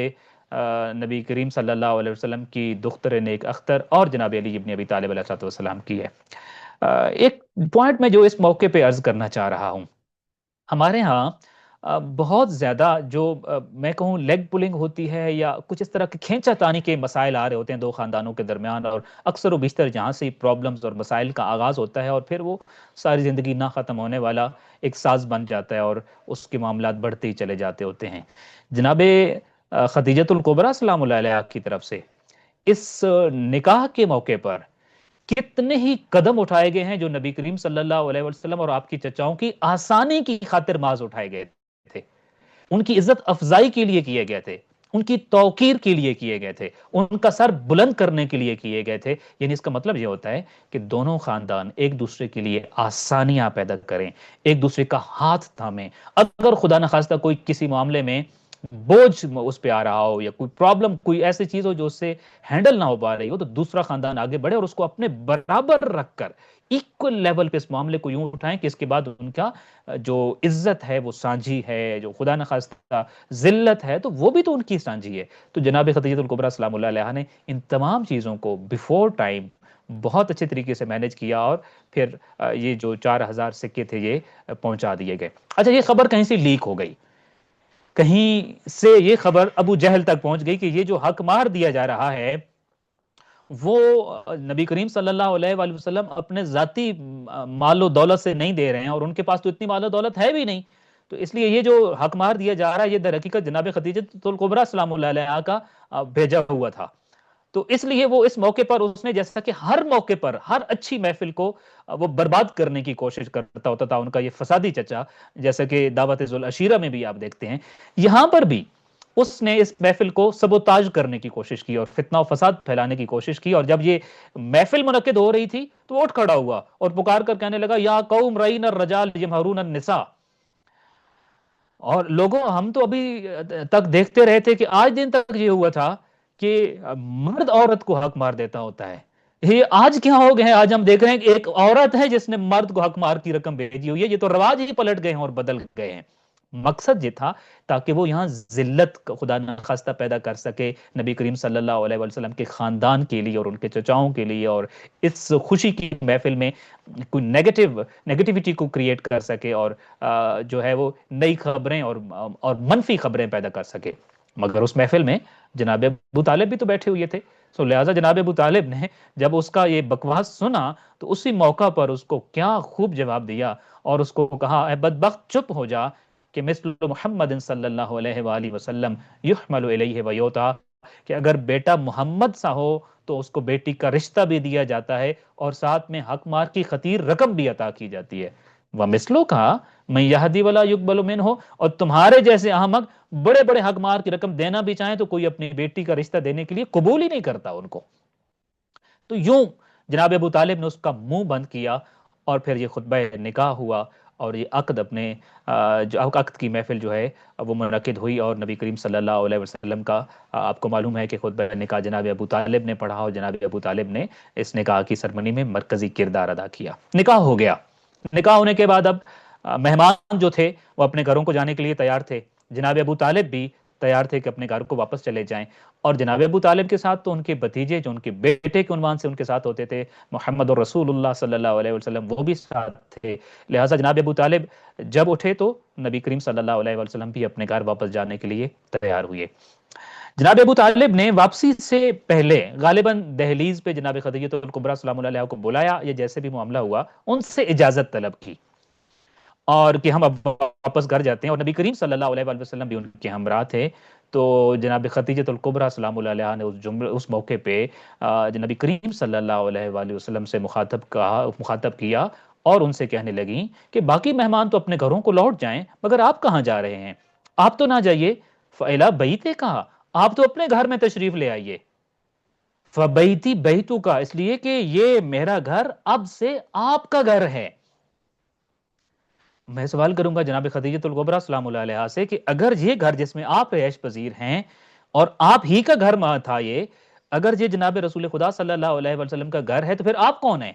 نبی کریم صلی اللہ علیہ وسلم کی دختر نیک اختر اور جناب علی ابن ابی طالب علیہ السلام کی ہے. ایک پوائنٹ میں جو اس موقع پہ عرض کرنا چاہ رہا ہوں، ہمارے ہاں بہت زیادہ جو میں کہوں لیگ پولنگ ہوتی ہے یا کچھ اس طرح کے کھینچا تانی کے مسائل آ رہے ہوتے ہیں دو خاندانوں کے درمیان، اور اکثر و بیشتر جہاں سے پرابلمز اور مسائل کا آغاز ہوتا ہے اور پھر وہ ساری زندگی نہ ختم ہونے والا ایک ساز بن جاتا ہے اور اس کے معاملات بڑھتے ہی چلے جاتے ہوتے ہیں. جناب خدیجۃ الکبریٰ سلام اللہ علیہ کی طرف سے اس نکاح کے موقع پر کتنے ہی قدم اٹھائے گئے ہیں جو نبی کریم صلی اللہ علیہ وسلم اور آپ کی چچاؤں کی آسانی کی خاطر ماز اٹھائے گئے تھے، ان کی عزت افزائی کے لیے کیے گئے تھے، ان کی توقیر کے لیے کیے گئے تھے، ان کا سر بلند کرنے کے لیے کیے گئے تھے. یعنی اس کا مطلب یہ ہوتا ہے کہ دونوں خاندان ایک دوسرے کے لیے آسانیاں پیدا کریں، ایک دوسرے کا ہاتھ تھامیں. اگر خدا نخواستہ کوئی کسی معاملے میں بوجھ اس پہ آ رہا ہو یا کوئی پرابلم کوئی ایسی چیز ہو جو اس سے ہینڈل نہ ہو پا رہی ہو، تو دوسرا خاندان آگے بڑھے اور اس کو اپنے برابر رکھ کر ایکول لیول پہ اس معاملے کو یوں اٹھائیں کہ اس کے بعد ان کا جو عزت ہے وہ سانجھی ہے، جو خدا نخواستہ ذلت ہے تو وہ بھی تو ان کی سانجھی ہے. تو جناب خدیجۃ الکبریٰ سلام اللہ علیہ نے ان تمام چیزوں کو بیفور ٹائم بہت اچھے طریقے سے مینج کیا، اور پھر یہ جو 4000 سکے تھے یہ پہنچا دیے گئے. اچھا، یہ خبر کہیں سے لیک ہو گئی، کہیں سے یہ خبر ابو جہل تک پہنچ گئی کہ یہ جو حق مار دیا جا رہا ہے وہ نبی کریم صلی اللہ علیہ وآلہ وسلم اپنے ذاتی مال و دولت سے نہیں دے رہے ہیں، اور ان کے پاس تو اتنی مال و دولت ہے بھی نہیں. تو اس لیے یہ جو حق مار دیا جا رہا ہے یہ در حقیقت جناب خدیجۃ الکبریٰ سلام اللہ علیہ کا بھیجا ہوا تھا. تو اس لیے وہ اس موقع پر اس نے جیسا کہ ہر موقع پر ہر اچھی محفل کو وہ برباد کرنے کی کوشش کرتا ہوتا تھا ان کا یہ فسادی چچا، جیسا کہ دعوت ذوالعشیرہ میں بھی آپ دیکھتے ہیں، یہاں پر بھی اس نے اس محفل کو سبوتاج کرنے کی کوشش کی اور فتنہ و فساد پھیلانے کی کوشش کی، اور جب یہ محفل منعقد ہو رہی تھی تو وہ اٹھ کھڑا ہوا اور پکار کر کہنے لگا یا قوم رعین الرجال یمہرون النساء. اور لوگوں، ہم تو ابھی تک دیکھتے رہے تھے کہ آج دن تک یہ ہوا تھا کہ مرد عورت کو حق مار دیتا ہوتا ہے. یہ آج کیا ہو گئے ہیں؟ آج ہم دیکھ رہے ہیں کہ ایک عورت ہے جس نے مرد کو حق مار کی رقم بھیجی ہوئی ہے. یہ تو رواج ہی پلٹ گئے ہیں اور بدل گئے ہیں. مقصد یہ تھا تاکہ وہ یہاں ذلت خدا نخواستہ پیدا کر سکے نبی کریم صلی اللہ علیہ وسلم کے خاندان کے لیے اور ان کے چچاؤں کے لیے، اور اس خوشی کی محفل میں کوئی نیگیٹیوٹی کو کریٹ کر سکے، اور جو ہے وہ نئی خبریں اور منفی خبریں پیدا کر سکے. مگر اس محفل میں جناب ابو طالب بھی تو بیٹھے ہوئے تھے. سو لہٰذا جناب ابو طالب نے جب اس کا یہ بکواس سنا تو اسی موقع پر اس کو کیا خوب جواب دیا اور اس کو کہا اے بدبخت چپ ہو جا کہ مثل محمد صلی اللہ علیہ وآلہ وسلم یحمل الیہ ویوتا، کہ اگر بیٹا محمد سا ہو تو اس کو بیٹی کا رشتہ بھی دیا جاتا ہے اور ساتھ میں حق مار کی خطیر رقم بھی عطا کی جاتی ہے. ومثلو کہا میں یہدی ولا یقبل منہ، اور تمہارے جیسے احمق بڑے بڑے حق مار کی رقم دینا بھی چاہیں تو کوئی اپنی بیٹی کا رشتہ دینے کے لیے قبول ہی نہیں کرتا ان کو. تو یوں جناب ابو طالب نے اس کا منہ بند کیا، اور پھر یہ خطبہ نکاح ہوا اور یہ عقد اپنے جو عقد کی محفل جو ہے وہ منعقد ہوئی، اور نبی کریم صلی اللہ علیہ وسلم کا آپ کو معلوم ہے کہ خطبہ نکاح جناب ابو طالب نے پڑھا اور جناب ابو طالب نے اس نکاح کی سرمنی میں مرکزی کردار ادا کیا. نکاح ہو گیا. نکاح ہونے کے بعد اب مہمان جو تھے وہ اپنے گھروں کو جانے کے لیے تیار تھے. جناب ابو طالب بھی تیار تھے کہ اپنے گھر کو واپس چلے جائیں، اور جناب ابو طالب کے ساتھ تو ان کے بھتیجے جو ان کے بیٹے کے عنوان سے ان کے ساتھ ہوتے تھے، محمد الرسول اللہ صلی اللہ علیہ وسلم، وہ بھی ساتھ تھے. لہٰذا جناب ابو طالب جب اٹھے تو نبی کریم صلی اللہ علیہ وسلم بھی اپنے گھر واپس جانے کے لیے تیار ہوئے. جناب ابو طالب نے واپسی سے پہلے غالباً دہلیز پہ جناب خدیجہ الکبریٰ سلام اللہ علیہ کو بلایا، یا جیسے بھی معاملہ ہوا ان سے اجازت طلب کی اور کہ ہم اب واپس گھر جاتے ہیں، اور نبی کریم صلی اللہ علیہ وسلم بھی ان کے ہمراہ تھے. تو جناب خدیجہ الکبریٰ سلام اللہ علیہ نے اس موقع پہ نبی کریم صلی اللہ علیہ وآلہ وسلم سے مخاطب کیا اور ان سے کہنے لگیں کہ باقی مہمان تو اپنے گھروں کو لوٹ جائیں، مگر آپ کہاں جا رہے ہیں؟ آپ تو نہ جائیے. فَإِلَىٰ بَيْتِكَ، کہا آپ تو اپنے گھر میں تشریف لے آئیے. فَبَيْتِي بَيْتُكَ، اس لیے کہ یہ میرا گھر اب سے آپ کا گھر ہے. میں سوال کروں گا جناب خدیجہ الکبریٰ سلام اللہ علیہ سے کہ اگر یہ گھر جس میں آپ رہائش پذیر ہیں اور آپ ہی کا گھر تھا، یہ اگر یہ جناب رسول خدا صلی اللہ علیہ وسلم کا گھر ہے تو پھر آپ کون ہیں؟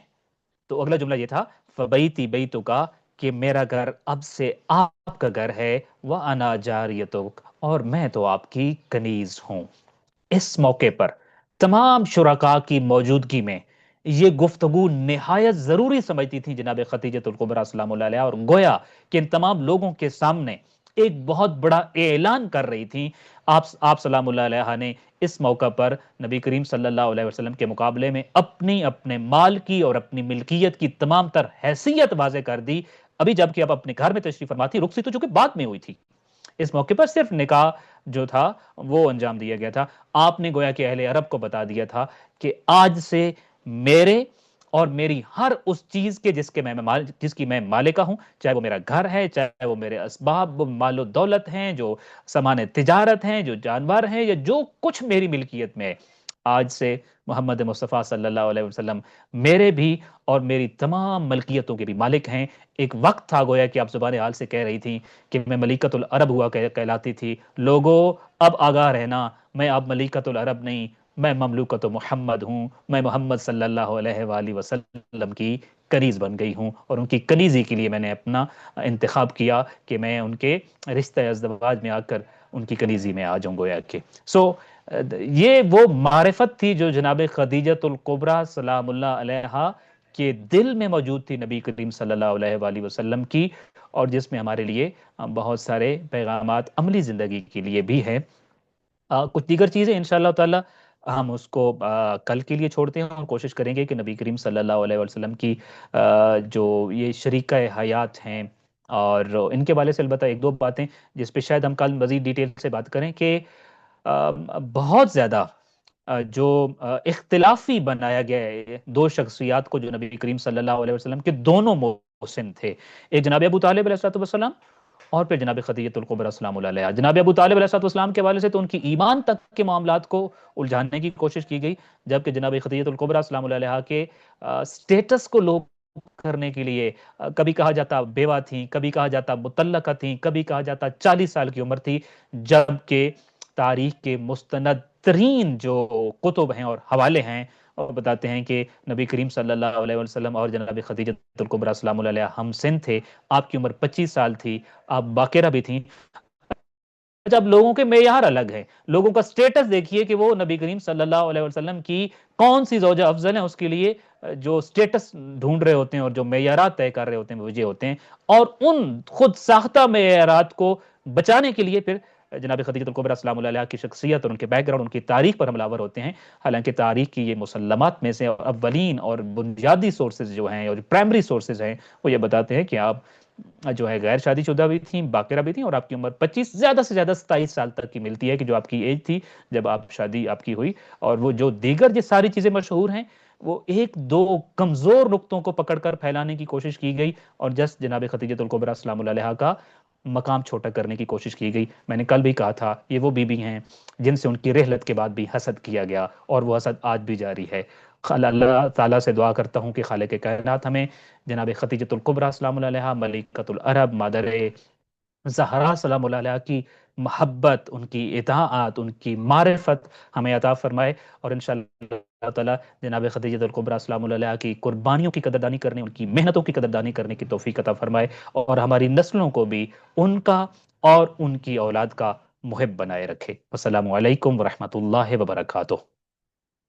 تو اگلا جملہ یہ تھا فَبَيْتِي بَيْتُكَ، کہ میرا گھر اب سے آپ کا گھر ہے، وَأَنَا جَارِيَتُكَ، اور میں تو آپ کی کنیز ہوں. اس موقع پر تمام شرکاء کی موجودگی میں یہ گفتگو نہایت ضروری سمجھتی تھی جناب خدیجہ الکبریٰ سلام اللہ علیہ، اور گویا کہ ان تمام لوگوں کے سامنے ایک بہت بڑا اعلان کر رہی تھی. آپ سلام اللہ علیہ نے اس موقع پر نبی کریم صلی اللہ علیہ وسلم کے مقابلے میں اپنے مال کی اور اپنی ملکیت کی تمام تر حیثیت واضح کر دی. ابھی جب کہ آپ اپنے گھر میں تشریف فرما تھی، رخصتی تو چونکہ بعد میں ہوئی تھی، اس موقع پر صرف نکاح جو تھا وہ انجام دیا گیا تھا. آپ نے گویا کہ اہل عرب کو بتا دیا تھا کہ آج سے میرے اور میری ہر اس چیز کے جس کی میں مالکہ ہوں، چاہے وہ میرا گھر ہے، چاہے وہ میرے اسباب مال و دولت ہیں، جو سامان تجارت ہیں، جو جانور ہیں، یا جو کچھ میری ملکیت میں ہے، آج سے محمد مصطفیٰ صلی اللہ علیہ وسلم میرے بھی اور میری تمام ملکیتوں کے بھی مالک ہیں. ایک وقت تھا گویا کہ آپ زبان حال سے کہہ رہی تھی کہ میں ملکۃ العرب ہوا کہلاتی تھی. لوگوں اب آگاہ رہنا، میں اب ملکۃ العرب نہیں، میں مملوکۃ محمد ہوں. میں محمد صلی اللہ علیہ وآلہ وسلم کی کنیز بن گئی ہوں، اور ان کی کنیزی کے لیے میں نے اپنا انتخاب کیا کہ میں ان کے رشتہ ازدواج میں آ کر ان کی کنیزی میں آ جاؤں گویا کہ. سو یہ وہ معرفت تھی جو جناب خدیجہ الکبریٰ سلام اللہ علیہ کے دل میں موجود تھی نبی کریم صلی اللہ علیہ وآلہ وسلم کی، اور جس میں ہمارے لیے بہت سارے پیغامات عملی زندگی کے لیے بھی ہیں. کچھ دیگر چیزیں انشاءاللہ تعالی ہم اس کو کل کے لیے چھوڑتے ہیں، اور کوشش کریں گے کہ نبی کریم صلی اللہ علیہ وسلم کی جو یہ شریکہ حیات ہیں، اور ان کے والے سے البتہ ایک دو باتیں جس پہ شاید ہم کل مزید ڈیٹیل سے بات کریں کہ بہت زیادہ جو اختلافی بنایا گیا ہے دو شخصیات کو جو نبی کریم صلی اللہ علیہ وسلم کے دونوں محسن تھے، ایک جناب ابو طالب علیہ السلام اور پھر جناب خدیجۃ الکبریٰ السلام علیہ، جناب ابو طالب علیہ السلام کے والے سے تو ان کی ایمان تک کے معاملات کو الجھانے کی کوشش کی گئی، جبکہ جناب خدیجۃ الکبریٰ السلام علیہ کے سٹیٹس کو لوگ کرنے کے لیے کبھی کہا جاتا بیوہ تھیں، کبھی کہا جاتا مطلقہ تھیں، کبھی کہا جاتا 40 سال کی عمر تھی، جبکہ تاریخ کے مستند ترین جو کتب ہیں اور حوالے ہیں اور بتاتے ہیں کہ نبی کریم صلی اللہ علیہ وسلم اور جناب خدیجۃ الکبریٰ السلام علیہ ہم سن تھے، آپ کی عمر 25 سال تھی، آپ باقرہ بھی تھیں۔ جب لوگوں کے معیار الگ ہیں، لوگوں کا سٹیٹس دیکھیے کہ وہ نبی کریم صلی اللہ علیہ وسلم کی کون سی زوجہ افضل ہیں، اس کے لیے جو سٹیٹس ڈھونڈ رہے ہوتے ہیں اور جو معیارات طے کر رہے ہوتے ہیں وہ یہ ہوتے ہیں، اور ان خود ساختہ معیارات کو بچانے کے لیے پھر جناب خدیجۃ الکبریٰ السلام علیہ کی شخصیت اور ان کے بیک گراؤنڈ، ان کی تاریخ پر حملہ آور ہوتے ہیں۔ حالانکہ تاریخ کی یہ مسلمات میں سے اولین اور بنیادی سورسز جو ہیں اور پرائمری سورسز ہیں وہ یہ بتاتے ہیں کہ آپ جو ہے غیر شادی شدہ بھی تھیں، باقرہ بھی تھیں، اور آپ کی عمر 25 زیادہ سے زیادہ 27 سال تک کی ملتی ہے کہ جو آپ کی ایج تھی جب آپ شادی آپ کی ہوئی۔ اور وہ جو دیگر یہ ساری چیزیں مشہور ہیں وہ ایک دو کمزور نقطوں کو پکڑ کر پھیلانے کی کوشش کی گئی، اور جس جناب خدیجۃ الکبریٰ السلام علیہ کا مقام چھوٹا کرنے کی کوشش کی گئی۔ میں نے کل بھی کہا تھا یہ وہ بی بی ہیں جن سے ان کی رحلت کے بعد بھی حسد کیا گیا، اور وہ حسد آج بھی جاری ہے۔ اللہ تعالیٰ سے دعا کرتا ہوں کہ خالق کائنات ہمیں جناب خدیجۃ الکبریٰ السلام علیہ، ملکۃ العرب، مادر زہرا سلام اللہ علیہ کی محبت، ان کی اطاعت، ان کی معرفت ہمیں عطا فرمائے، اور انشاءاللہ اللہ تعالیٰ جناب خدیجۃ الکبریٰ السلام علیہ کی قربانیوں کی قدردانی کرنے، ان کی محنتوں کی قدردانی کرنے کی توفیق عطا فرمائے، اور ہماری نسلوں کو بھی ان کا اور ان کی اولاد کا محب بنائے رکھے۔ السلام علیکم ورحمۃ اللہ وبرکاتہ۔